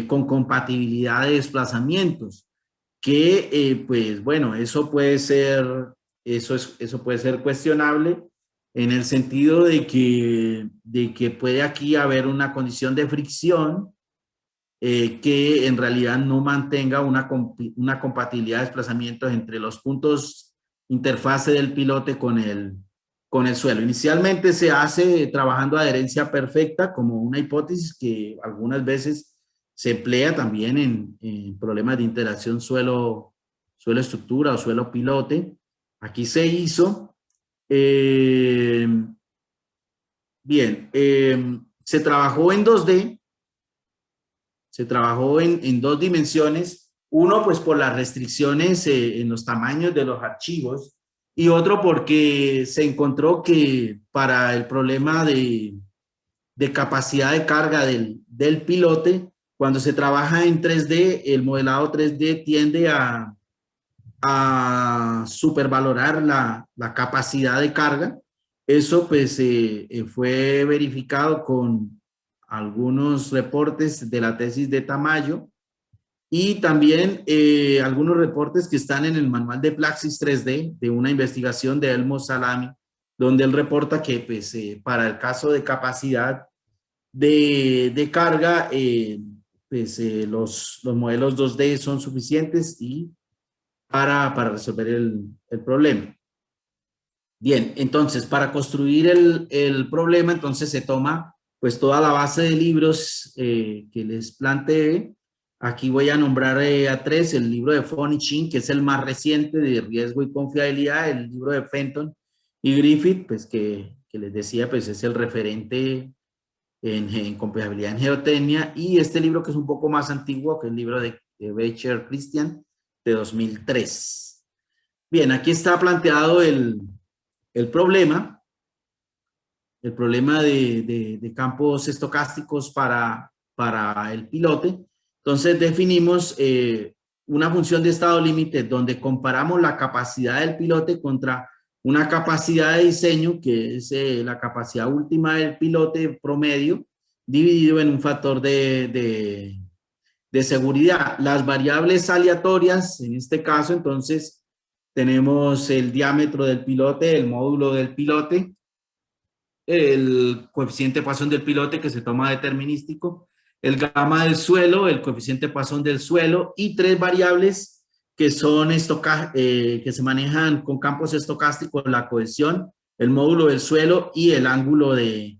con compatibilidad de desplazamientos, que pues bueno, eso puede ser eso puede ser cuestionable en el sentido de que puede aquí haber una condición de fricción que en realidad no mantenga una compatibilidad de desplazamientos entre los puntos interfase del pilote con el suelo. Inicialmente se hace trabajando adherencia perfecta como una hipótesis que algunas veces se emplea también en problemas de interacción suelo-estructura o suelo-pilote. Aquí se hizo. Bien, se trabajó en 2D, se trabajó en 2 dimensiones, uno pues por las restricciones en los tamaños de los archivos y otro porque se encontró que para el problema de capacidad de carga del pilote, cuando se trabaja en 3D, el modelado 3D tiende a supervalorar la capacidad de carga. Eso pues fue verificado con algunos reportes de la tesis de Tamayo y también algunos reportes que están en el manual de Plaxis 3D de una investigación de Elmo Salami, donde él reporta que pues, para el caso de capacidad de carga, pues, los modelos 2D son suficientes y para resolver el problema. Bien, entonces para construir el problema, entonces se toma pues toda la base de libros que les planteé. Aquí voy a nombrar a 3, el libro de Fon y Chin, que es el más reciente de riesgo y confiabilidad, el libro de Fenton y Griffith, pues que les decía, pues es el referente en confiabilidad en geotecnia, y este libro que es un poco más antiguo, que es el libro de Becher Christian, de 2003. Bien, aquí está planteado el problema de campos estocásticos para el pilote. Entonces definimos una función de estado límite donde comparamos la capacidad del pilote contra una capacidad de diseño, que es la capacidad última del pilote promedio, dividido en un factor de seguridad. Las variables aleatorias, en este caso, entonces, tenemos el diámetro del pilote, el módulo del pilote, el coeficiente Poisson del pilote que se toma determinístico, el gamma del suelo, el coeficiente Poisson del suelo y 3 variables que son que se manejan con campos estocásticos: la cohesión, el módulo del suelo y el ángulo de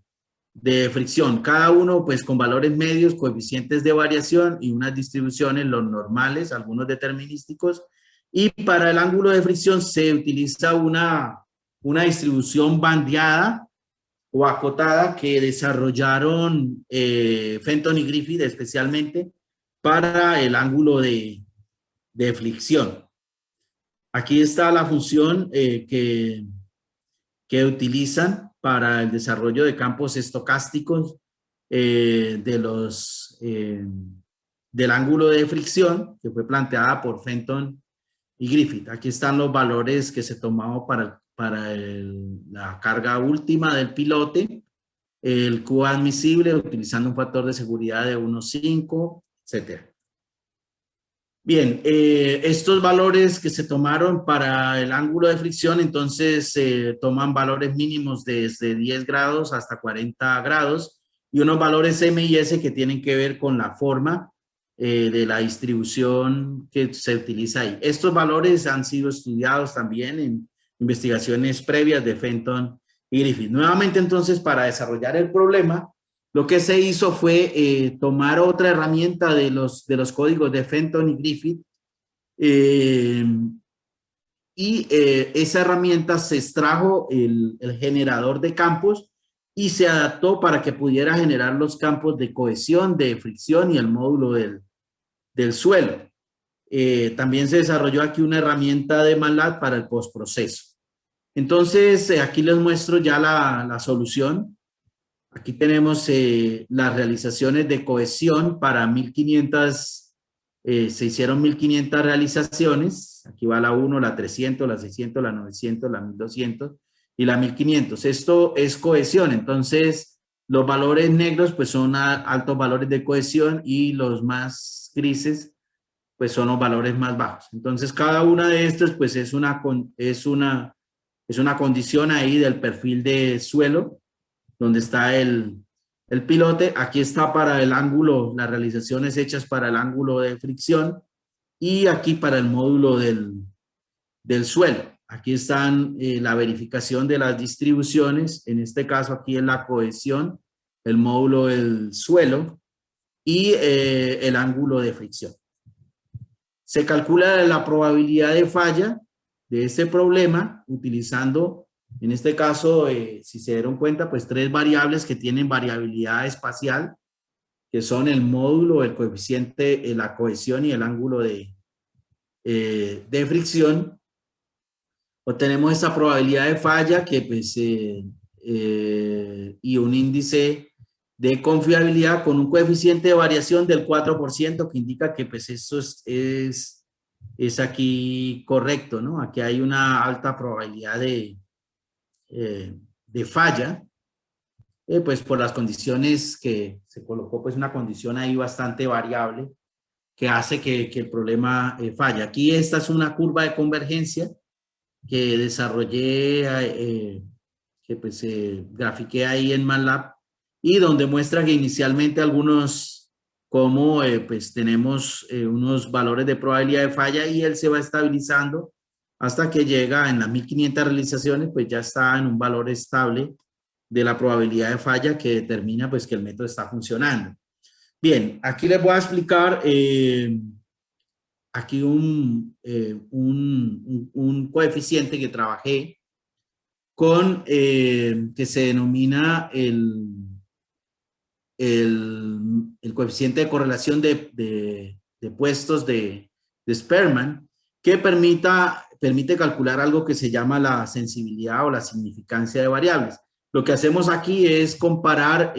fricción. Cada uno pues con valores medios, coeficientes de variación y unas distribuciones, los normales, algunos determinísticos. Y para el ángulo de fricción se utiliza una distribución bandeada o acotada que desarrollaron Fenton y Griffith especialmente para el ángulo de fricción. Aquí está la función que utilizan para el desarrollo de campos estocásticos del ángulo de fricción, que fue planteada por Fenton y Griffith. Aquí están los valores que se tomaron para la carga última del pilote, el Q admisible utilizando un factor de seguridad de 1.5, etc. Bien, estos valores que se tomaron para el ángulo de fricción, entonces toman valores mínimos desde 10 grados hasta 40 grados y unos valores M y S que tienen que ver con la forma de la distribución que se utiliza ahí. Estos valores han sido estudiados también en investigaciones previas de Fenton y Griffith. Nuevamente, entonces, para desarrollar el problema, lo que se hizo fue tomar otra herramienta de los códigos de Fenton y Griffith y esa herramienta se extrajo el generador de campos y se adaptó para que pudiera generar los campos de cohesión, de fricción y el módulo del suelo. También se desarrolló aquí una herramienta de MATLAB para el postproceso. Entonces, aquí les muestro ya la solución. Aquí tenemos las realizaciones de cohesión para 1500, se hicieron 1500 realizaciones. Aquí va la 1, la 300, la 600, la 900, la 1200 y la 1500. Esto es cohesión, entonces los valores negros pues son altos valores de cohesión y los más grises pues son los valores más bajos. Entonces cada una de estas pues es una Es una condición ahí del perfil de suelo, donde está el pilote. Aquí está para el ángulo, las realizaciones hechas para el ángulo de fricción, y aquí para el módulo del suelo. Aquí están la verificación de las distribuciones. En este caso aquí es la cohesión, el módulo del suelo y el ángulo de fricción. Se calcula la probabilidad de falla de este problema utilizando, en este caso, si se dieron cuenta, pues 3 variables que tienen variabilidad espacial, que son el módulo, el coeficiente, la cohesión y el ángulo de fricción. Obtenemos esta probabilidad de falla que pues, y un índice de confiabilidad con un coeficiente de variación del 4%, que indica que pues eso es aquí correcto, ¿no? Aquí hay una alta probabilidad de falla, pues por las condiciones que se colocó, pues una condición ahí bastante variable que hace que el problema falle. Aquí esta es una curva de convergencia que desarrollé, que pues grafiqué ahí en MATLAB, y donde muestra que inicialmente algunos, como pues tenemos unos valores de probabilidad de falla, y él se va estabilizando hasta que llega en las 1500 realizaciones, pues ya está en un valor estable de la probabilidad de falla que determina pues que el método está funcionando. Bien, aquí les voy a explicar aquí un coeficiente que trabajé con, que se denomina el coeficiente de correlación de puestos de Spearman, que permite calcular algo que se llama la sensibilidad o la significancia de variables. Lo que hacemos aquí es comparar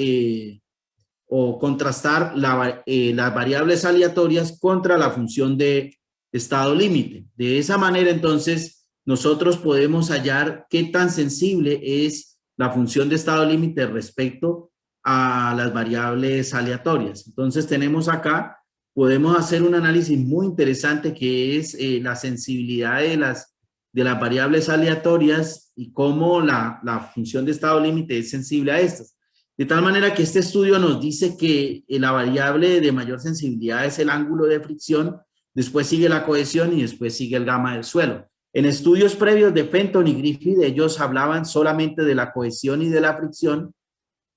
o contrastar las variables aleatorias contra la función de estado límite. De esa manera, entonces, nosotros podemos hallar qué tan sensible es la función de estado límite respecto a las variables aleatorias. Entonces, tenemos acá, podemos hacer un análisis muy interesante que es la sensibilidad de las variables aleatorias y cómo la función de estado límite es sensible a estas. De tal manera que este estudio nos dice que la variable de mayor sensibilidad es el ángulo de fricción, después sigue la cohesión y después sigue el gamma del suelo. En estudios previos de Fenton y Griffith, ellos hablaban solamente de la cohesión y de la fricción,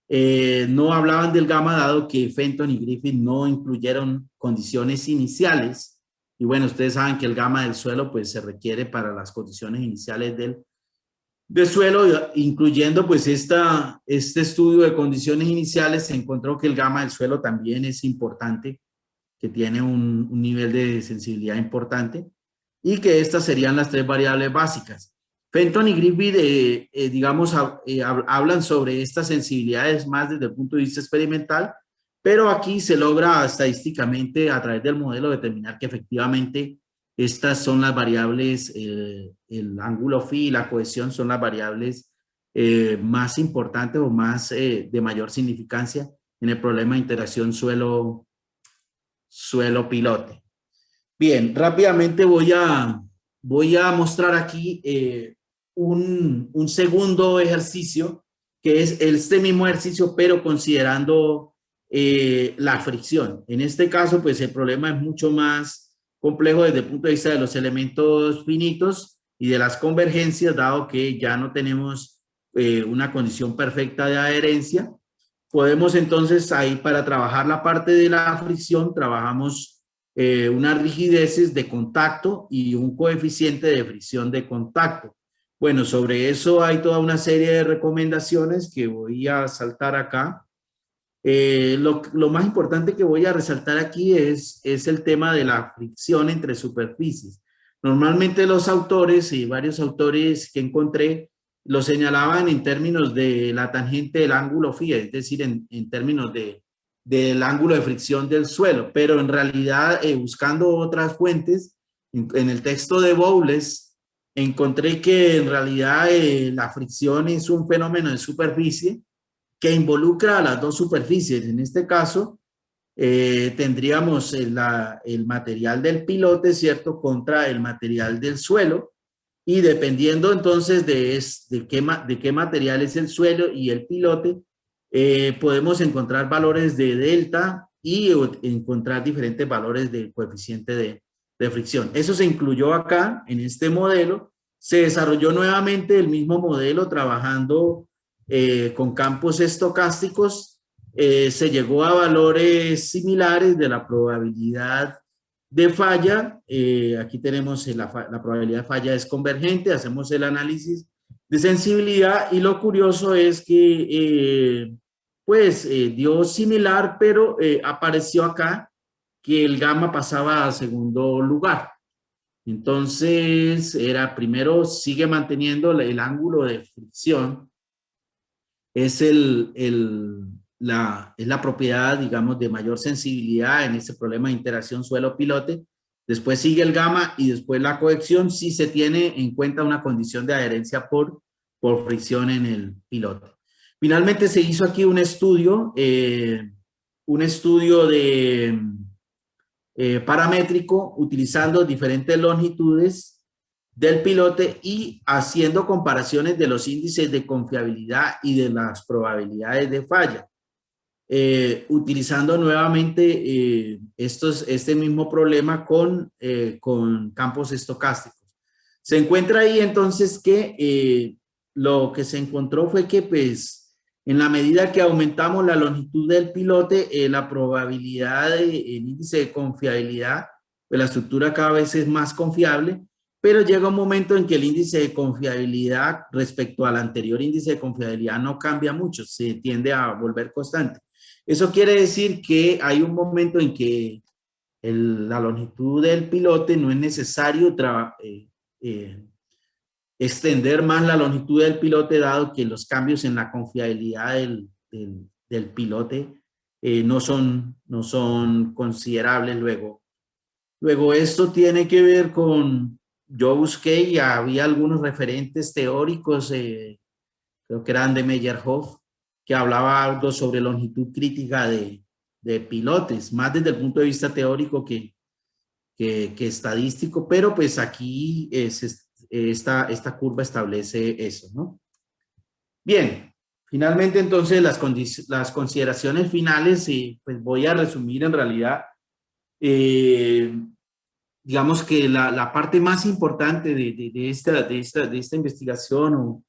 no hablaban del gamma, dado que Fenton y Griffith no incluyeron condiciones iniciales. Y bueno, ustedes saben que el gamma del suelo pues se requiere para las condiciones iniciales del suelo, incluyendo pues este estudio de condiciones iniciales. Se encontró que el gamma del suelo también es importante, que tiene un nivel de sensibilidad importante, y que estas serían las 3 variables básicas. Fenton y Griffith, digamos, hablan sobre estas sensibilidades más desde el punto de vista experimental, pero aquí se logra estadísticamente a través del modelo determinar que efectivamente estas son las variables, el ángulo phi y la cohesión son las variables más importantes o más de mayor significancia en el problema de interacción suelo-pilote. Bien, rápidamente voy a mostrar aquí un segundo ejercicio, que es este mismo ejercicio, pero considerando la fricción. En este caso, pues el problema es mucho más complejo desde el punto de vista de los elementos finitos y de las convergencias, dado que ya no tenemos una condición perfecta de adherencia. Podemos entonces ahí, para trabajar la parte de la fricción, trabajamos unas rigideces de contacto y un coeficiente de fricción de contacto. Bueno, sobre eso hay toda una serie de recomendaciones que voy a saltar acá. Lo más importante que voy a resaltar aquí es el tema de la fricción entre superficies. Normalmente los autores y varios autores que encontré lo señalaban en términos de la tangente del ángulo phi, es decir, en términos del ángulo de fricción del suelo, pero en realidad buscando otras fuentes, en el texto de Bowles encontré que en realidad la fricción es un fenómeno de superficie que involucra a las 2 superficies. En este caso, tendríamos el material del pilote, ¿cierto?, contra el material del suelo, y dependiendo entonces de qué material es el suelo y el pilote, podemos encontrar valores de delta y encontrar diferentes valores de coeficiente de fricción. Eso se incluyó acá en este modelo. Se desarrolló nuevamente el mismo modelo trabajando con campos estocásticos. Se llegó a valores similares de la probabilidad de falla. Aquí tenemos la probabilidad de falla es convergente, hacemos el análisis de sensibilidad y lo curioso es que dio similar, pero apareció acá que el gamma pasaba a segundo lugar. Entonces, primero sigue manteniendo el ángulo de fricción, es la propiedad, digamos, de mayor sensibilidad en este problema de interacción suelo-pilote. Después sigue el gamma y después la cohección si se tiene en cuenta una condición de adherencia por fricción en el pilote. Finalmente se hizo aquí un estudio de paramétrico utilizando diferentes longitudes del pilote y haciendo comparaciones de los índices de confiabilidad y de las probabilidades de falla. Utilizando nuevamente este mismo problema con campos estocásticos. Se encuentra ahí entonces que lo que se encontró fue que pues en la medida que aumentamos la longitud del pilote, la probabilidad, el índice de confiabilidad, pues la estructura cada vez es más confiable, pero llega un momento en que el índice de confiabilidad respecto al anterior índice de confiabilidad no cambia mucho, se tiende a volver constante. Eso quiere decir que hay un momento en que la longitud del pilote no es necesario extender más la longitud del pilote, dado que los cambios en la confiabilidad del pilote no son considerables luego. Luego, esto tiene que ver yo busqué y había algunos referentes teóricos, creo que eran de Meyerhoff, que hablaba algo sobre longitud crítica de pilotes, más desde el punto de vista teórico que estadístico, pero pues aquí esta curva establece eso, ¿no? Bien, finalmente entonces las consideraciones finales, pues voy a resumir en realidad, digamos que la parte más importante de esta investigación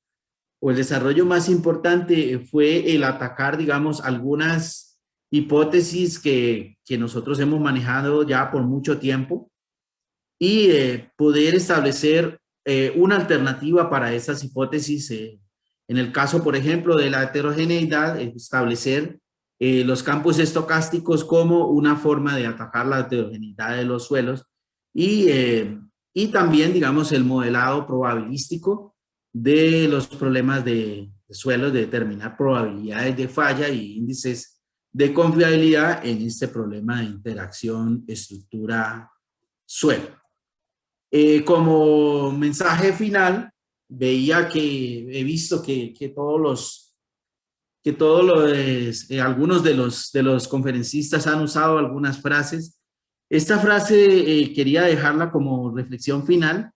o el desarrollo más importante fue el atacar, digamos, algunas hipótesis que nosotros hemos manejado ya por mucho tiempo y poder establecer una alternativa para esas hipótesis. En el caso, por ejemplo, de la heterogeneidad, establecer los campos estocásticos como una forma de atacar la heterogeneidad de los suelos y también, digamos, el modelado probabilístico de los problemas de suelos, de determinar probabilidades de falla y índices de confiabilidad en este problema de interacción estructura-suelo. Como mensaje final, veía que he visto que algunos de los conferencistas han usado algunas frases. Esta frase quería dejarla como reflexión final.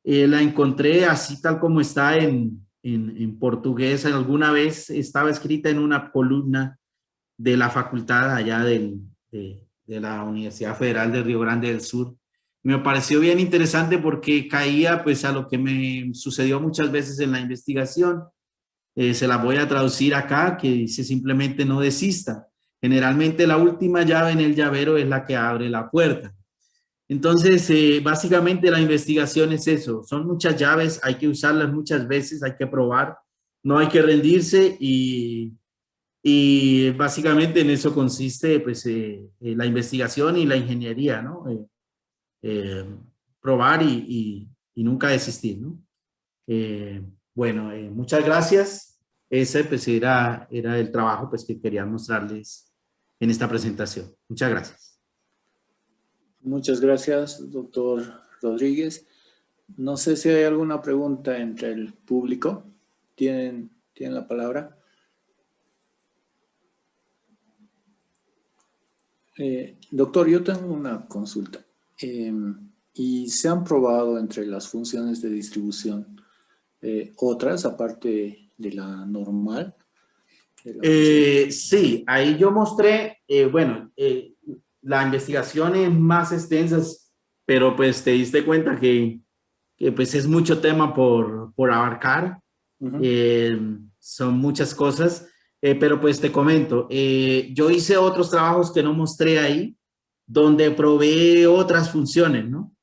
La encontré así tal como está en portugués. Alguna vez estaba escrita en una columna de la facultad allá de la Universidad Federal de Río Grande del Sur. Me pareció bien interesante porque caía pues a lo que me sucedió muchas veces en la investigación. Se la voy a traducir acá, que dice simplemente no desista. Generalmente la última llave en el llavero es la que abre la puerta. Entonces, básicamente la investigación es eso. Son muchas llaves, hay que usarlas muchas veces, hay que probar, no hay que rendirse y básicamente en eso consiste pues, la investigación y la ingeniería, ¿no? Probar y nunca desistir, ¿no? Bueno, muchas gracias. Ese pues era el trabajo pues, que quería mostrarles en esta presentación. Muchas gracias. Muchas gracias, doctor Rodríguez. No sé si hay alguna pregunta entre el público. ¿Tienen la palabra? Doctor, yo tengo una consulta. y se han probado entre las funciones de distribución otras, aparte de la normal. Sí, ahí yo mostré, la investigación es más extensa, pero pues te diste cuenta que pues es mucho tema por abarcar. Son muchas cosas, pero pues te comento, yo hice otros trabajos que no mostré ahí, donde probé otras funciones, ¿no?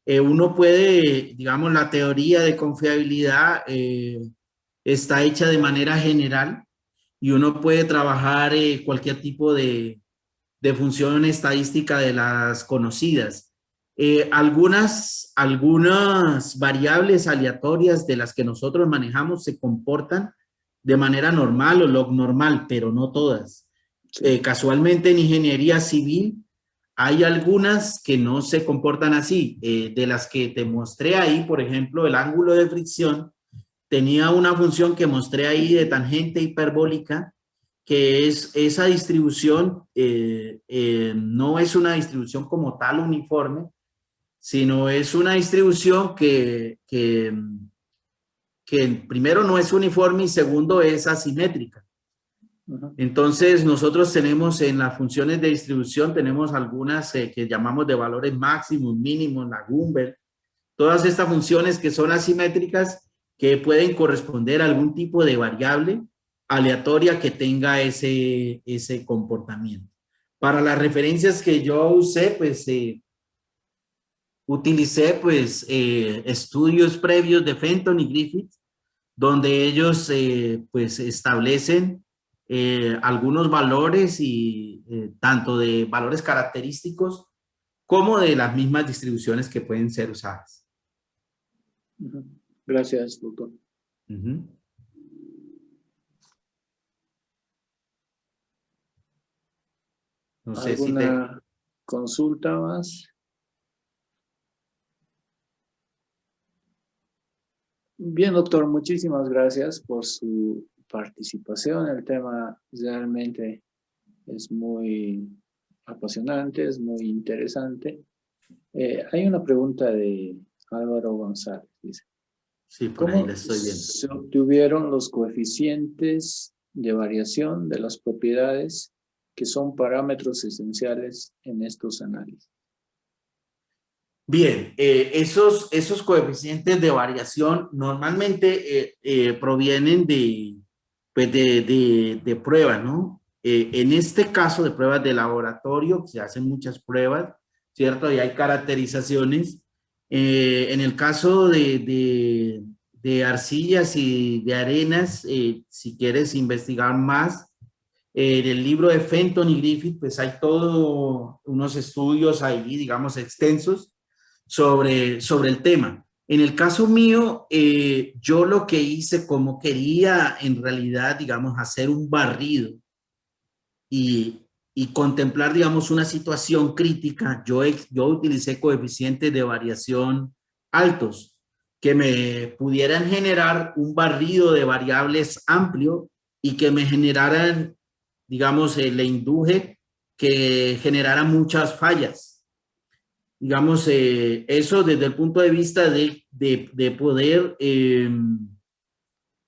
Uno puede, digamos, la teoría de confiabilidad está hecha de manera general y uno puede trabajar cualquier tipo de función estadística de las conocidas. Algunas variables aleatorias de las que nosotros manejamos se comportan de manera normal o log normal, pero no todas. Sí. Casualmente en ingeniería civil hay algunas que no se comportan así. De las que te mostré ahí, por ejemplo, el ángulo de fricción tenía una función que mostré ahí de tangente hiperbólica, que es esa distribución, no es una distribución como tal uniforme, sino es una distribución que primero no es uniforme y segundo es asimétrica. Entonces nosotros tenemos en las funciones de distribución, tenemos algunas que llamamos de valores máximos, mínimos, la Gumbel, todas estas funciones que son asimétricas que pueden corresponder a algún tipo de variable aleatoria que tenga ese comportamiento. Para las referencias que yo usé, pues utilicé pues estudios previos de Fenton y Griffith, donde ellos pues establecen algunos valores y tanto de valores característicos como de las mismas distribuciones que pueden ser usadas. Gracias, doctor. No sé ¿Alguna consulta más? Bien, doctor, muchísimas gracias por su participación. El tema realmente es muy apasionante, es muy interesante. Hay una pregunta de Álvaro González. Dice, Sí, por ahí la ¿cómo estoy viendo. se obtuvieron los coeficientes de variación de las propiedades que son parámetros esenciales en estos análisis? Bien, esos coeficientes de variación normalmente provienen pues de pruebas, ¿no? En este caso de pruebas de laboratorio, se hacen muchas pruebas, ¿cierto? Y hay caracterizaciones. En el caso de arcillas y de arenas, si quieres investigar más, en el libro de Fenton y Griffith, pues hay todos unos estudios ahí, digamos, extensos sobre el tema. En el caso mío, yo lo que hice, como quería en realidad, digamos, hacer un barrido y contemplar, digamos, una situación crítica, yo utilicé coeficientes de variación altos que me pudieran generar un barrido de variables amplio y que me generaran, digamos, le induje que generara muchas fallas. Digamos, eso desde el punto de vista de poder,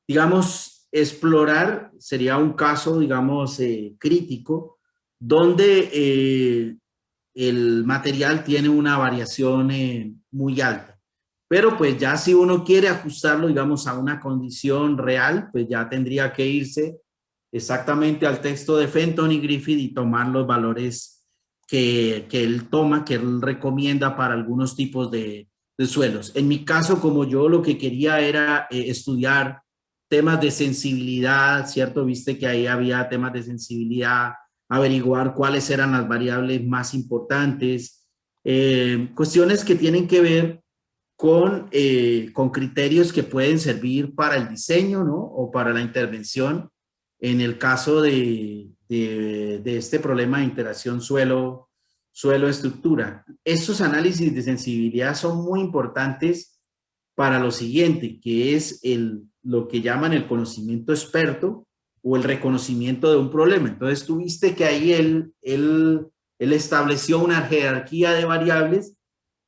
digamos, explorar, sería un caso, digamos, crítico, donde el material tiene una variación muy alta. Pero pues ya si uno quiere ajustarlo, digamos, a una condición real, pues ya tendría que irse exactamente al texto de Fenton y Griffith y tomar los valores que él toma, que él recomienda para algunos tipos de suelos. En mi caso, como yo lo que quería era estudiar temas de sensibilidad, ¿cierto? Viste que ahí había temas de sensibilidad, averiguar cuáles eran las variables más importantes, cuestiones que tienen que ver con criterios que pueden servir para el diseño, ¿no? O para la intervención en el caso de este problema de interacción suelo-estructura. Estos análisis de sensibilidad son muy importantes para lo siguiente, que es lo que llaman el conocimiento experto o el reconocimiento de un problema. Entonces, tú viste que ahí él estableció una jerarquía de variables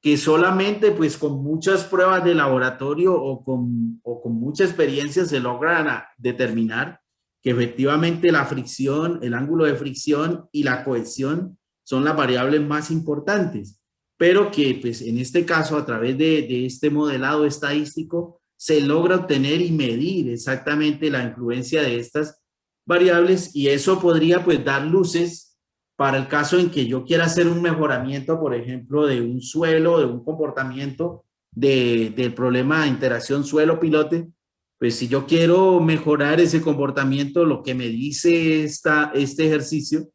que solamente pues con muchas pruebas de laboratorio o con mucha experiencia se logran determinar que efectivamente la fricción, el ángulo de fricción y la cohesión son las variables más importantes, pero que pues en este caso a través de este modelado estadístico se logra obtener y medir exactamente la influencia de estas variables, y eso podría pues dar luces para el caso en que yo quiera hacer un mejoramiento, por ejemplo, de un suelo, de un comportamiento del problema de interacción suelo-pilote. Pues si yo quiero mejorar ese comportamiento, lo que me dice este ejercicio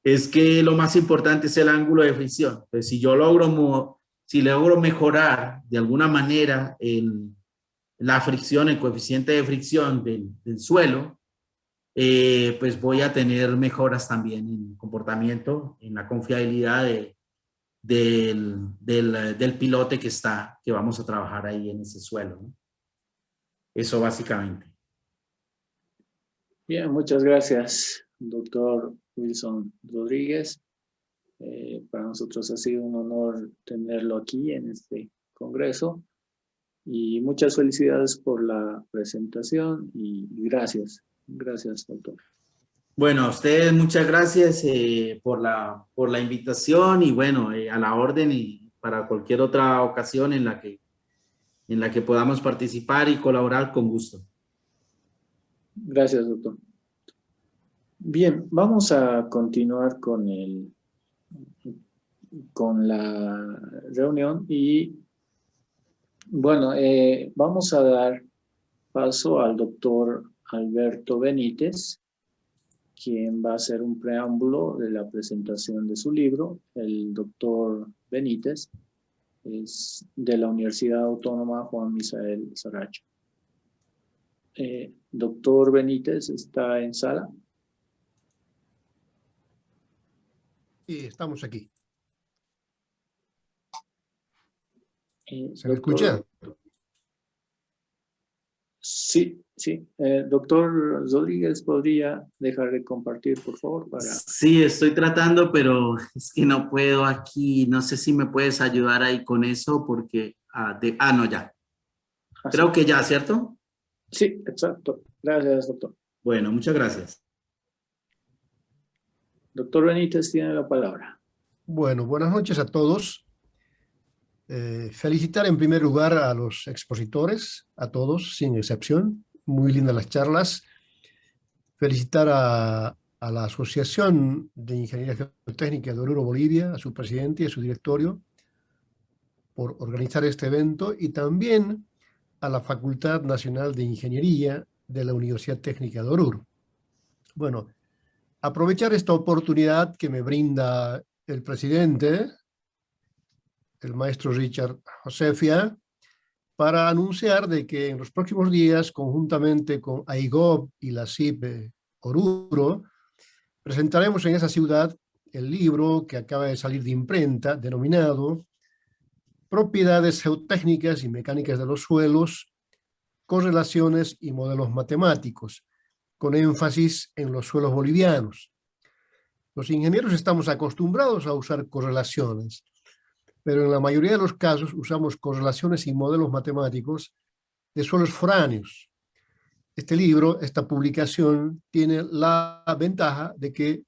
es que lo más importante es el ángulo de fricción. Pues si yo logro mejorar de alguna manera la fricción, el coeficiente de fricción del suelo, pues voy a tener mejoras también en comportamiento, en la confiabilidad del pilote que vamos a trabajar ahí en ese suelo, ¿no? Eso básicamente. Bien, muchas gracias, doctor Wilson Rodríguez. Para nosotros ha sido un honor tenerlo aquí en este congreso, y muchas felicidades por la presentación y gracias. Gracias, doctor. Bueno, a ustedes muchas gracias por la invitación, y bueno, a la orden, y para cualquier otra ocasión en la que podamos participar y colaborar, con gusto. Gracias, doctor. Bien, vamos a continuar con la reunión, y bueno, vamos a dar paso al doctor Alberto Benítez, quien va a hacer un preámbulo de la presentación de su libro. El doctor Benítez es de la Universidad Autónoma Juan Misael Saracho. Doctor Benítez, ¿está en sala? Sí, estamos aquí. ¿Se doctor, me escucha? Sí, sí. Doctor Rodríguez, ¿podría dejar de compartir, por favor? Sí, estoy tratando, pero es que no puedo aquí. No sé si me puedes ayudar ahí con eso, porque... no, ya. Creo que ya, ¿cierto? Sí, exacto. Gracias, doctor. Bueno, muchas gracias. Doctor Benítez tiene la palabra. Bueno, buenas noches a todos. Felicitar en primer lugar a los expositores, a todos, sin excepción. Muy lindas las charlas. Felicitar a la Asociación de Ingeniería Geotécnica de Oruro, Bolivia, a su presidente y a su directorio, por organizar este evento, y también a la Facultad Nacional de Ingeniería de la Universidad Técnica de Oruro. Bueno, aprovechar esta oportunidad que me brinda el presidente, el maestro Richard Josefia, para anunciar de que en los próximos días, conjuntamente con AIGOB y la CIP Oruro, presentaremos en esa ciudad el libro que acaba de salir de imprenta, denominado Propiedades geotécnicas y mecánicas de los suelos, correlaciones y modelos matemáticos, con énfasis en los suelos bolivianos. Los ingenieros estamos acostumbrados a usar correlaciones, pero en la mayoría de los casos usamos correlaciones y modelos matemáticos de suelos foráneos. Este libro, esta publicación, tiene la ventaja de que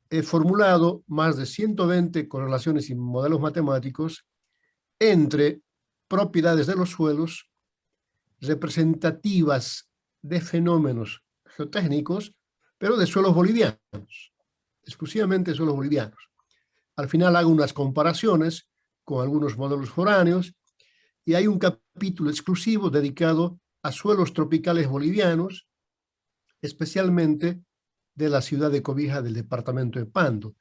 he formulado más de 120 correlaciones y modelos matemáticos entre propiedades de los suelos representativas de fenómenos geotécnicos, pero de suelos bolivianos, exclusivamente suelos bolivianos. Al final hago unas comparaciones con algunos modelos foráneos, y hay un capítulo exclusivo dedicado a suelos tropicales bolivianos, especialmente de la ciudad de Cobija del departamento de Pando.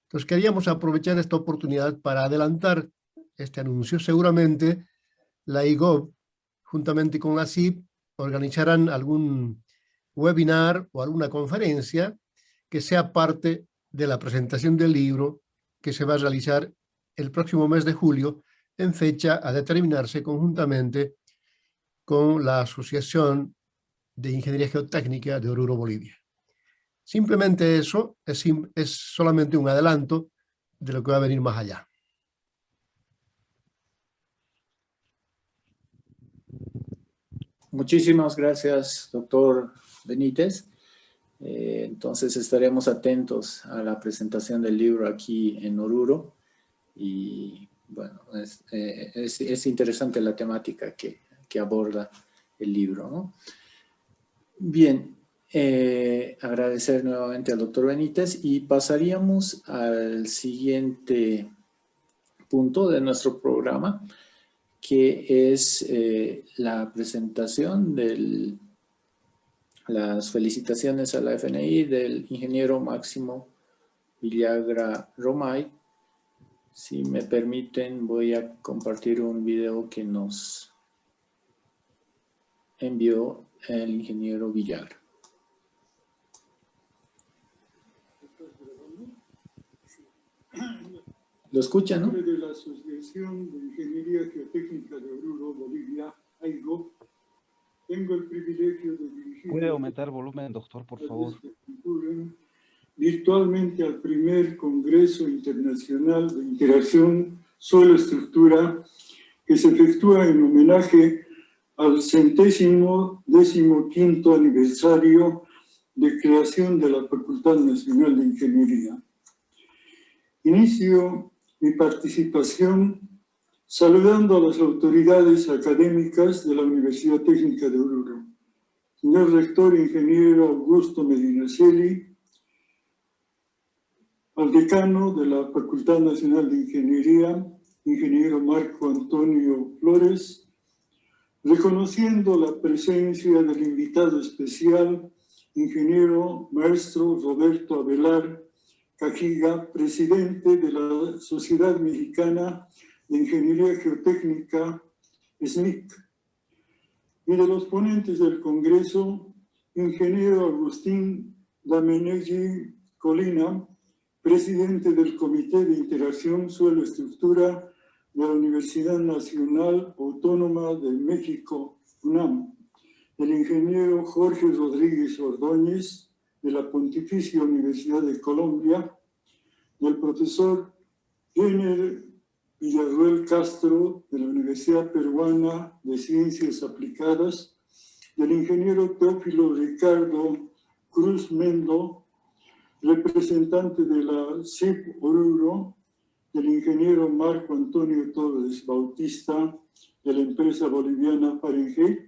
Entonces queríamos aprovechar esta oportunidad para adelantar este anuncio. Seguramente la IGOB, juntamente con la CIP, organizarán algún webinar o alguna conferencia que sea parte de la presentación del libro, que se va a realizar el próximo mes de julio, en fecha a determinarse conjuntamente con la Asociación de Ingeniería Geotécnica de Oruro, Bolivia. Simplemente eso es solamente un adelanto de lo que va a venir más allá. Muchísimas gracias, doctor Benítez. Entonces estaremos atentos a la presentación del libro aquí en Oruro. Y bueno, es interesante la temática que aborda el libro, ¿no? Bien, agradecer nuevamente al doctor Benítez y pasaríamos al siguiente punto de nuestro programa, que es la presentación de las felicitaciones a la FNI del ingeniero Máximo Villagra Romay. Si me permiten, voy a compartir un video que nos envió el ingeniero Villagra. ¿Lo escuchan, no? De la Asociación de Ingeniería Geotécnica de Oruro, Bolivia, AIGO, tengo el privilegio de dirigir... ¿Puede aumentar el volumen, doctor, por favor? Virtualmente al primer Congreso Internacional de Interacción Suelo-Estructura que se efectúa en homenaje al 115º aniversario de creación de la Facultad Nacional de Ingeniería. Inicio mi participación saludando a las autoridades académicas de la Universidad Técnica de Oruro, señor rector ingeniero Augusto Medinaceli, al decano de la Facultad Nacional de Ingeniería, ingeniero Marco Antonio Flores, reconociendo la presencia del invitado especial, ingeniero maestro Roberto Avelar Cajiga, presidente de la Sociedad Mexicana de Ingeniería Geotécnica, SMIC, y de los ponentes del Congreso, ingeniero Agustín Damenegui Colina, presidente del Comité de Interacción Suelo-Estructura de la Universidad Nacional Autónoma de México, UNAM, el ingeniero Jorge Rodríguez Ordóñez, de la Pontificia Universidad de Colombia, del profesor Jenner Villarruel Castro, de la Universidad Peruana de Ciencias Aplicadas, del ingeniero Teófilo Ricardo Cruz Mendo, representante de la CIP Oruro, del ingeniero Marco Antonio Torres Bautista, de la empresa boliviana Fahrenheit,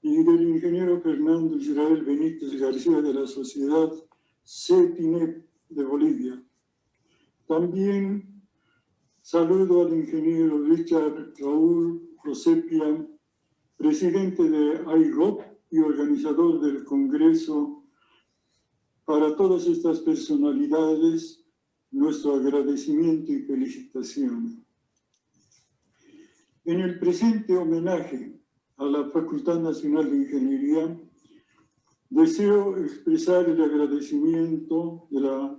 y del ingeniero Fernando Israel Benítez García de la sociedad CETINEP de Bolivia. También saludo al ingeniero Richard Raúl Josepia, presidente de AIGOP y organizador del Congreso. Para todas estas personalidades, nuestro agradecimiento y felicitación. En el presente homenaje a la Facultad Nacional de Ingeniería, deseo expresar el agradecimiento de la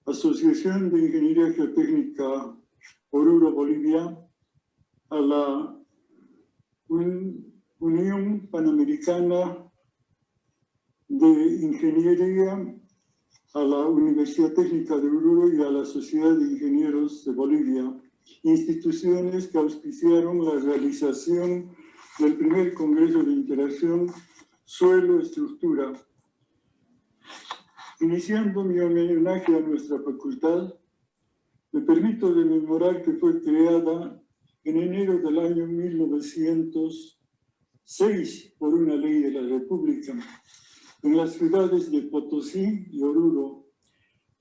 Asociación de Ingeniería Geotécnica Oruro, Bolivia, a la Unión Panamericana de Ingeniería, a la Universidad Técnica de Oruro y a la Sociedad de Ingenieros de Bolivia, instituciones que auspiciaron la realización del primer Congreso de Interacción Suelo-Estructura. Iniciando mi homenaje a nuestra facultad, me permito rememorar que fue creada en enero del año 1906 por una ley de la República en las ciudades de Potosí y Oruro,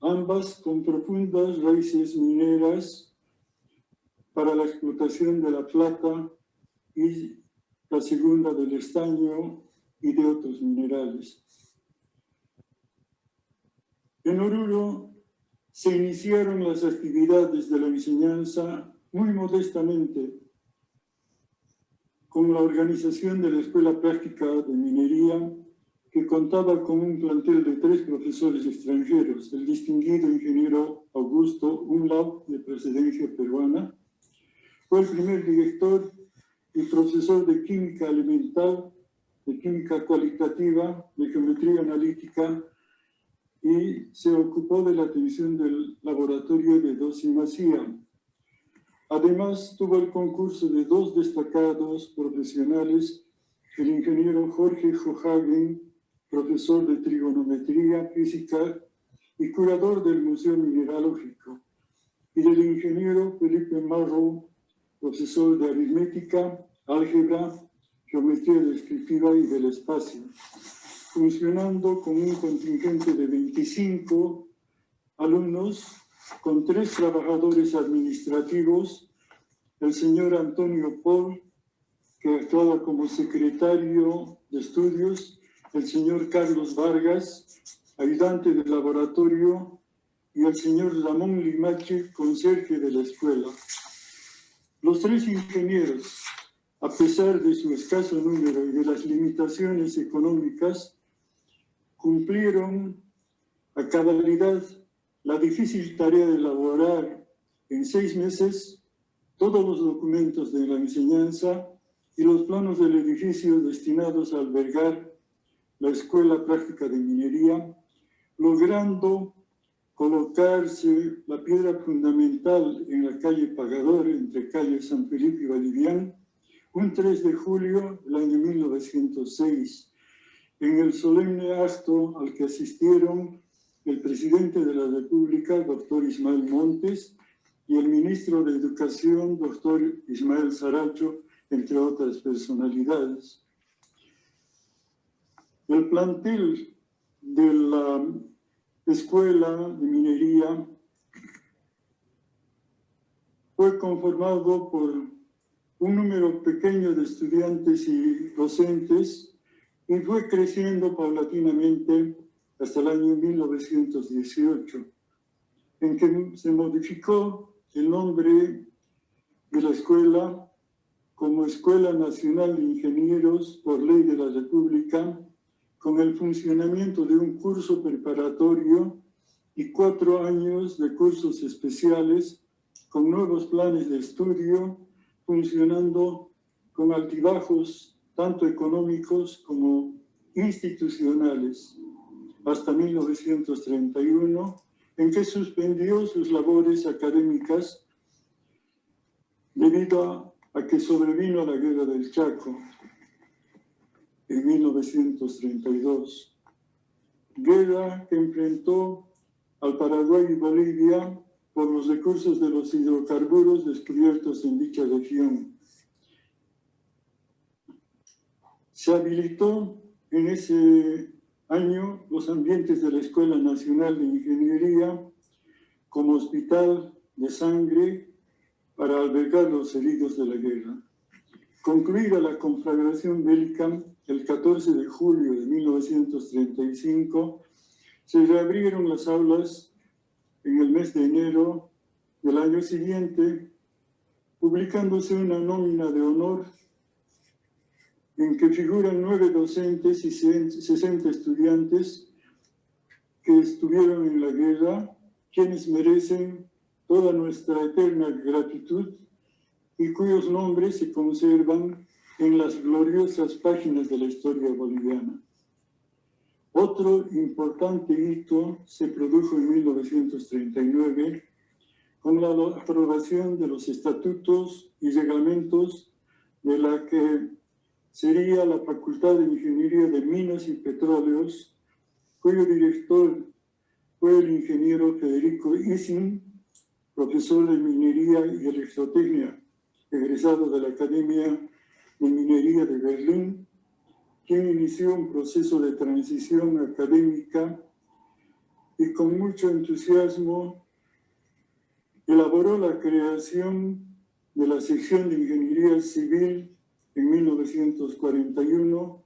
ambas con profundas raíces mineras para la explotación de la plata y la segunda del estaño y de otros minerales. En Oruro se iniciaron las actividades de la enseñanza muy modestamente con la organización de la Escuela Práctica de Minería, que contaba con un plantel de 3 profesores extranjeros, el distinguido ingeniero Augusto Umlaut, de procedencia peruana, fue el primer director y profesor de química elemental, de química cualitativa, de geometría analítica, y se ocupó de la atención del laboratorio de dosimetría. Además, tuvo el concurso de 2 destacados profesionales el ingeniero Jorge Johagen, profesor de trigonometría física y curador del Museo Mineralógico, y del ingeniero Felipe Marro, profesor de aritmética, álgebra, geometría descriptiva y del espacio, funcionando con un contingente de 25 alumnos, con 3 trabajadores administrativos, el señor Antonio Paul, que actuaba como secretario de estudios, el señor Carlos Vargas, ayudante del laboratorio, y el señor Ramón Limache, conserje de la escuela. Los 3 ingenieros, a pesar de su escaso número y de las limitaciones económicas, cumplieron a cabalidad la difícil tarea de elaborar en 6 meses todos los documentos de la enseñanza y los planos del edificio destinados a albergar la Escuela Práctica de Minería, logrando colocarse la piedra fundamental en la calle Pagador, entre calle San Felipe y Valdivian, un 3 de julio del año 1906, en el solemne acto al que asistieron el presidente de la República, doctor Ismael Montes, y el ministro de Educación, doctor Ismael Saracho, entre otras personalidades. El plantel de la Escuela de Minería fue conformado por un número pequeño de estudiantes y docentes y fue creciendo paulatinamente hasta el año 1918, en que se modificó el nombre de la escuela como Escuela Nacional de Ingenieros por ley de la República, con el funcionamiento de un curso preparatorio y 4 años de cursos especiales con nuevos planes de estudio, funcionando con altibajos tanto económicos como institucionales, hasta 1931, en que suspendió sus labores académicas debido a que sobrevino la Guerra del Chaco en 1932. Guerra que enfrentó al Paraguay y Bolivia por los recursos de los hidrocarburos descubiertos en dicha región. Se habilitó en ese año los ambientes de la Escuela Nacional de Ingeniería como hospital de sangre para albergar los heridos de la guerra. Concluida la conflagración bélica, el 14 de julio de 1935, se reabrieron las aulas en el mes de enero del año siguiente, publicándose una nómina de honor en que figuran 9 docentes y 60 estudiantes que estuvieron en la guerra, quienes merecen toda nuestra eterna gratitud y cuyos nombres se conservan en las gloriosas páginas de la historia boliviana. Otro importante hito se produjo en 1939 con la aprobación de los estatutos y reglamentos de la que sería la Facultad de Ingeniería de Minas y Petróleos, cuyo director fue el ingeniero Federico Ising, profesor de Minería y Electrotecnia, egresado de la Academia de Minería de Berlín, quien inició un proceso de transición académica y con mucho entusiasmo elaboró la creación de la sección de Ingeniería Civil en 1941,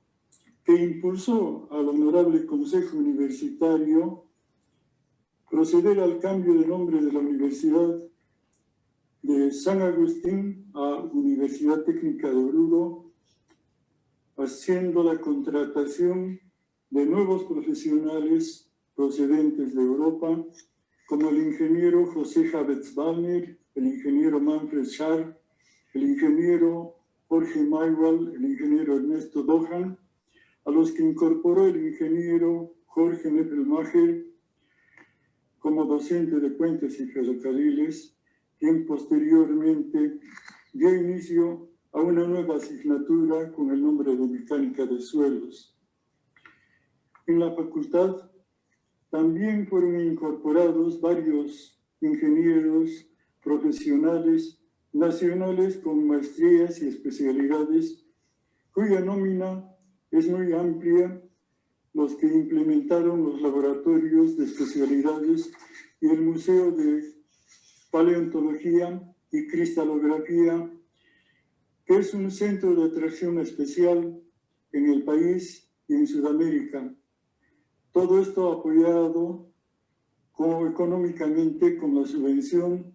que impulsó al Honorable Consejo Universitario proceder al cambio de nombre de la Universidad de San Agustín a Universidad Técnica de Oruro, haciendo la contratación de nuevos profesionales procedentes de Europa, como el ingeniero José Habetzballner, el ingeniero Manfred Scharf, el ingeniero Jorge Maywald, el ingeniero Ernesto Dohan, a los que incorporó el ingeniero Jorge Neppelmacher como docente de puentes y ferrocarriles, quien posteriormente dio inicio a una nueva asignatura con el nombre de Mecánica de Suelos. En la facultad también fueron incorporados varios ingenieros profesionales nacionales con maestrías y especialidades, cuya nómina es muy amplia, los que implementaron los laboratorios de especialidades y el Museo de Paleontología y Cristalografía, que es un centro de atracción especial en el país y en Sudamérica. Todo esto apoyado económicamente con la subvención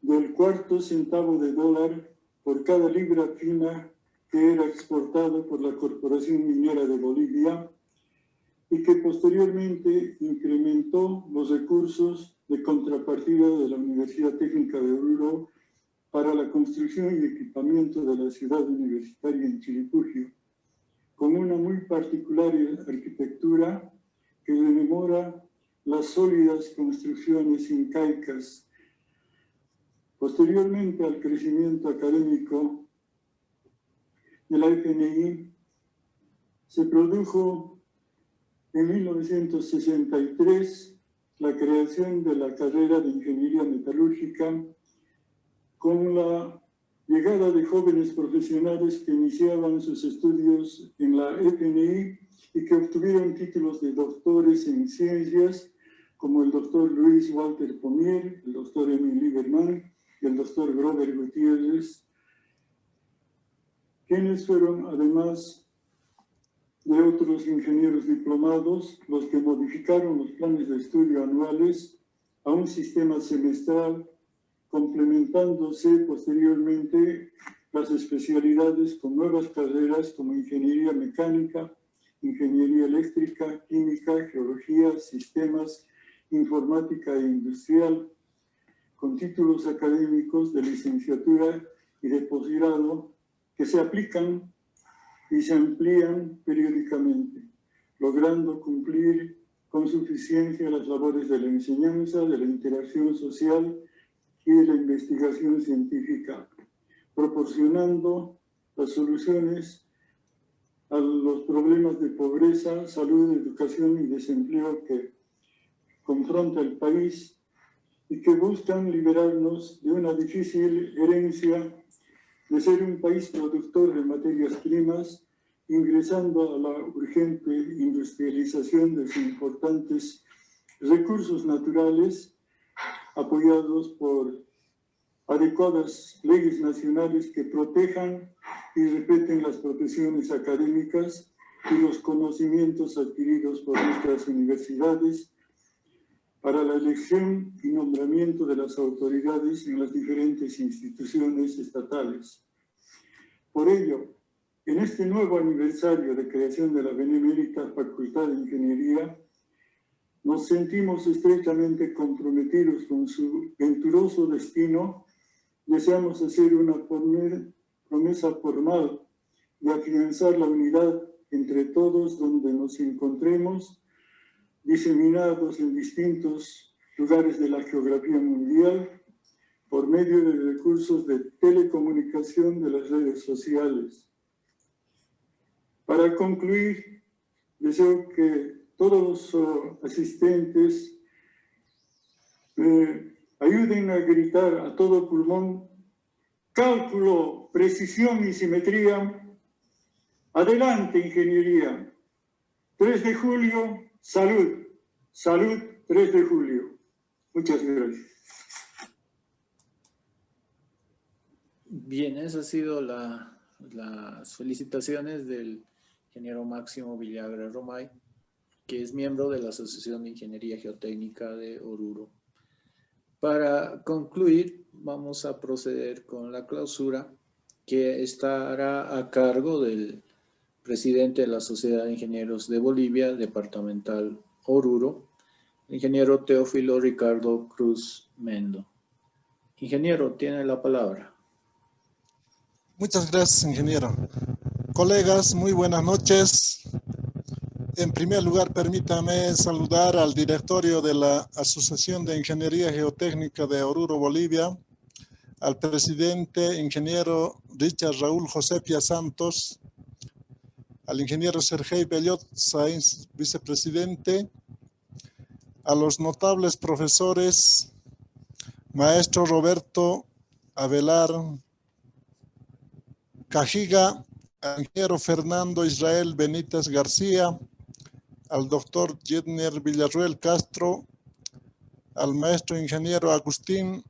del 1/4 centavo de dólar por cada libra fina que era exportado por la Corporación Minera de Bolivia y que posteriormente incrementó los recursos de contrapartida de la Universidad Técnica de Oruro para la construcción y equipamiento de la ciudad universitaria en Chiricugio, con una muy particular arquitectura que rememora las sólidas construcciones incaicas. Posteriormente al crecimiento académico de la FNI, se produjo en 1963 la creación de la carrera de Ingeniería Metalúrgica con la llegada de jóvenes profesionales que iniciaban sus estudios en la FNI y que obtuvieron títulos de doctores en ciencias, como el doctor Luis Walter Pomier, el doctor Emil Lieberman y el doctor Grover Gutiérrez, quienes fueron, además de otros ingenieros diplomados, los que modificaron los planes de estudio anuales a un sistema semestral, complementándose posteriormente las especialidades con nuevas carreras como ingeniería mecánica, ingeniería eléctrica, química, geología, sistemas, informática e industrial, con títulos académicos de licenciatura y de posgrado que se aplican y se amplían periódicamente, logrando cumplir con suficiencia las labores de la enseñanza, de la interacción social y de la investigación científica, proporcionando las soluciones a los problemas de pobreza, salud, educación y desempleo que confronta el país y que buscan liberarnos de una difícil herencia de ser un país productor de materias primas, ingresando a la urgente industrialización de sus importantes recursos naturales, apoyados por adecuadas leyes nacionales que protejan y respeten las profesiones académicas y los conocimientos adquiridos por nuestras universidades para la elección y nombramiento de las autoridades en las diferentes instituciones estatales. Por ello, en este nuevo aniversario de creación de la Benemérita Facultad de Ingeniería, nos sentimos estrechamente comprometidos con su venturoso destino. Deseamos hacer una promesa formal de afianzar la unidad entre todos donde nos encontremos, diseminados en distintos lugares de la geografía mundial, por medio de recursos de telecomunicación de las redes sociales. Para concluir, deseo que todos los asistentes ayuden a gritar a todo pulmón: cálculo, precisión y simetría. Adelante, ingeniería. 3 de julio, salud. Salud, 3 de julio. Muchas gracias. Bien, esas han sido las felicitaciones del ingeniero Máximo Villagra Romay, que es miembro de la Asociación de Ingeniería Geotécnica de Oruro. Para concluir, vamos a proceder con la clausura, que estará a cargo del presidente de la Sociedad de Ingenieros de Bolivia, departamental Oruro, el ingeniero Teófilo Ricardo Cruz Mendo. Ingeniero, tiene la palabra. Muchas gracias, ingeniero. Colegas, muy buenas noches. En primer lugar, permítame saludar al directorio de la Asociación de Ingeniería Geotécnica de Oruro, Bolivia, al presidente, ingeniero Richard Raúl José Pia Santos, al ingeniero Sergei Bellot Sáenz, vicepresidente, a los notables profesores, maestro Roberto Avelar Cajiga, al ingeniero Fernando Israel Benítez García, al doctor Jedner Villarruel Castro, al maestro ingeniero Agustín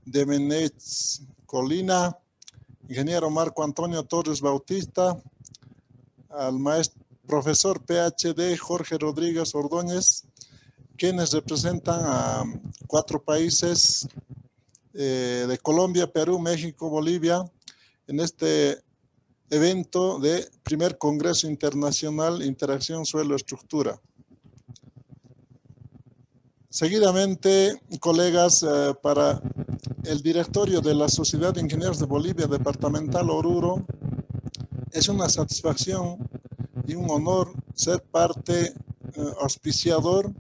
de Menez Colina, ingeniero Marco Antonio Torres Bautista, al maestro profesor PhD Jorge Rodríguez Ordóñez, quienes representan a 4 países de Colombia, Perú, México, Bolivia, en este evento de primer Congreso Internacional Interacción Suelo-Estructura. Seguidamente, colegas, para el directorio de la Sociedad de Ingenieros de Bolivia, Departamental Oruro, es una satisfacción y un honor ser parte auspiciador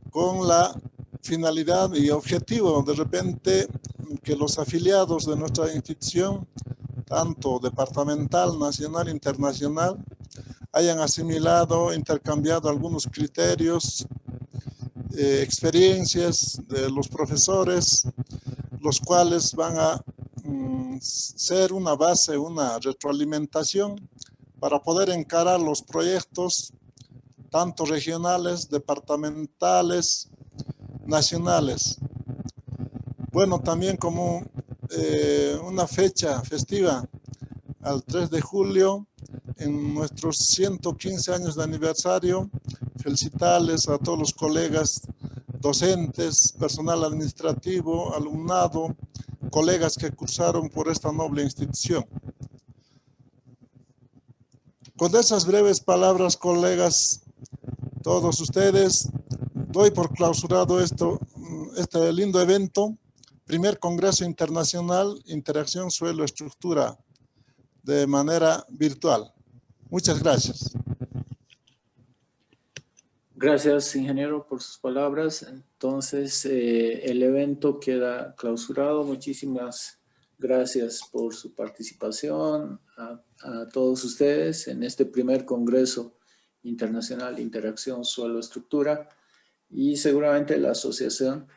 con la finalidad y objetivo de repente que los afiliados de nuestra institución, tanto departamental, nacional, internacional, hayan asimilado, intercambiado algunos criterios, experiencias de los profesores, los cuales van a ser una base, una retroalimentación para poder encarar los proyectos tanto regionales, departamentales, nacionales. Bueno, también como una fecha festiva, al 3 de julio, en nuestros 115 años de aniversario, felicitarles a todos los colegas docentes, personal administrativo, alumnado, colegas que cursaron por esta noble institución. Con esas breves palabras, colegas, todos ustedes, doy por clausurado este lindo evento, primer Congreso Internacional Interacción Suelo-Estructura, de manera virtual. Muchas gracias. Gracias, ingeniero, por sus palabras. Entonces, el evento queda clausurado. Muchísimas gracias por su participación a todos ustedes en este primer Congreso Internacional Interacción Suelo-Estructura, y seguramente la Asociación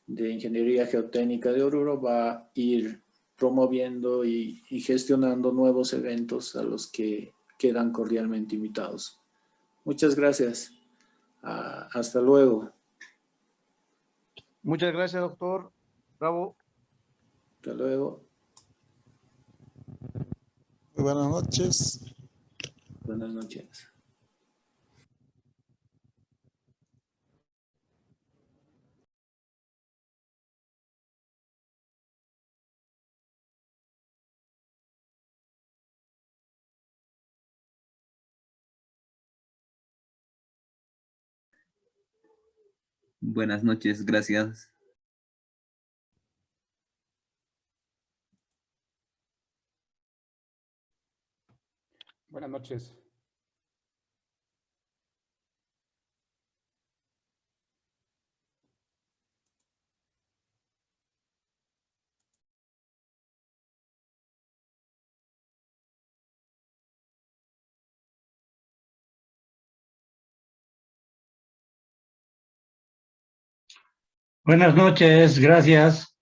de Ingeniería Geotécnica de Oruro va a ir promoviendo y gestionando nuevos eventos a los que quedan cordialmente invitados. Muchas gracias. Hasta luego. Muchas gracias, doctor. Bravo. Hasta luego. Muy buenas noches. Buenas noches. Buenas noches, gracias. Buenas noches. Buenas noches, gracias.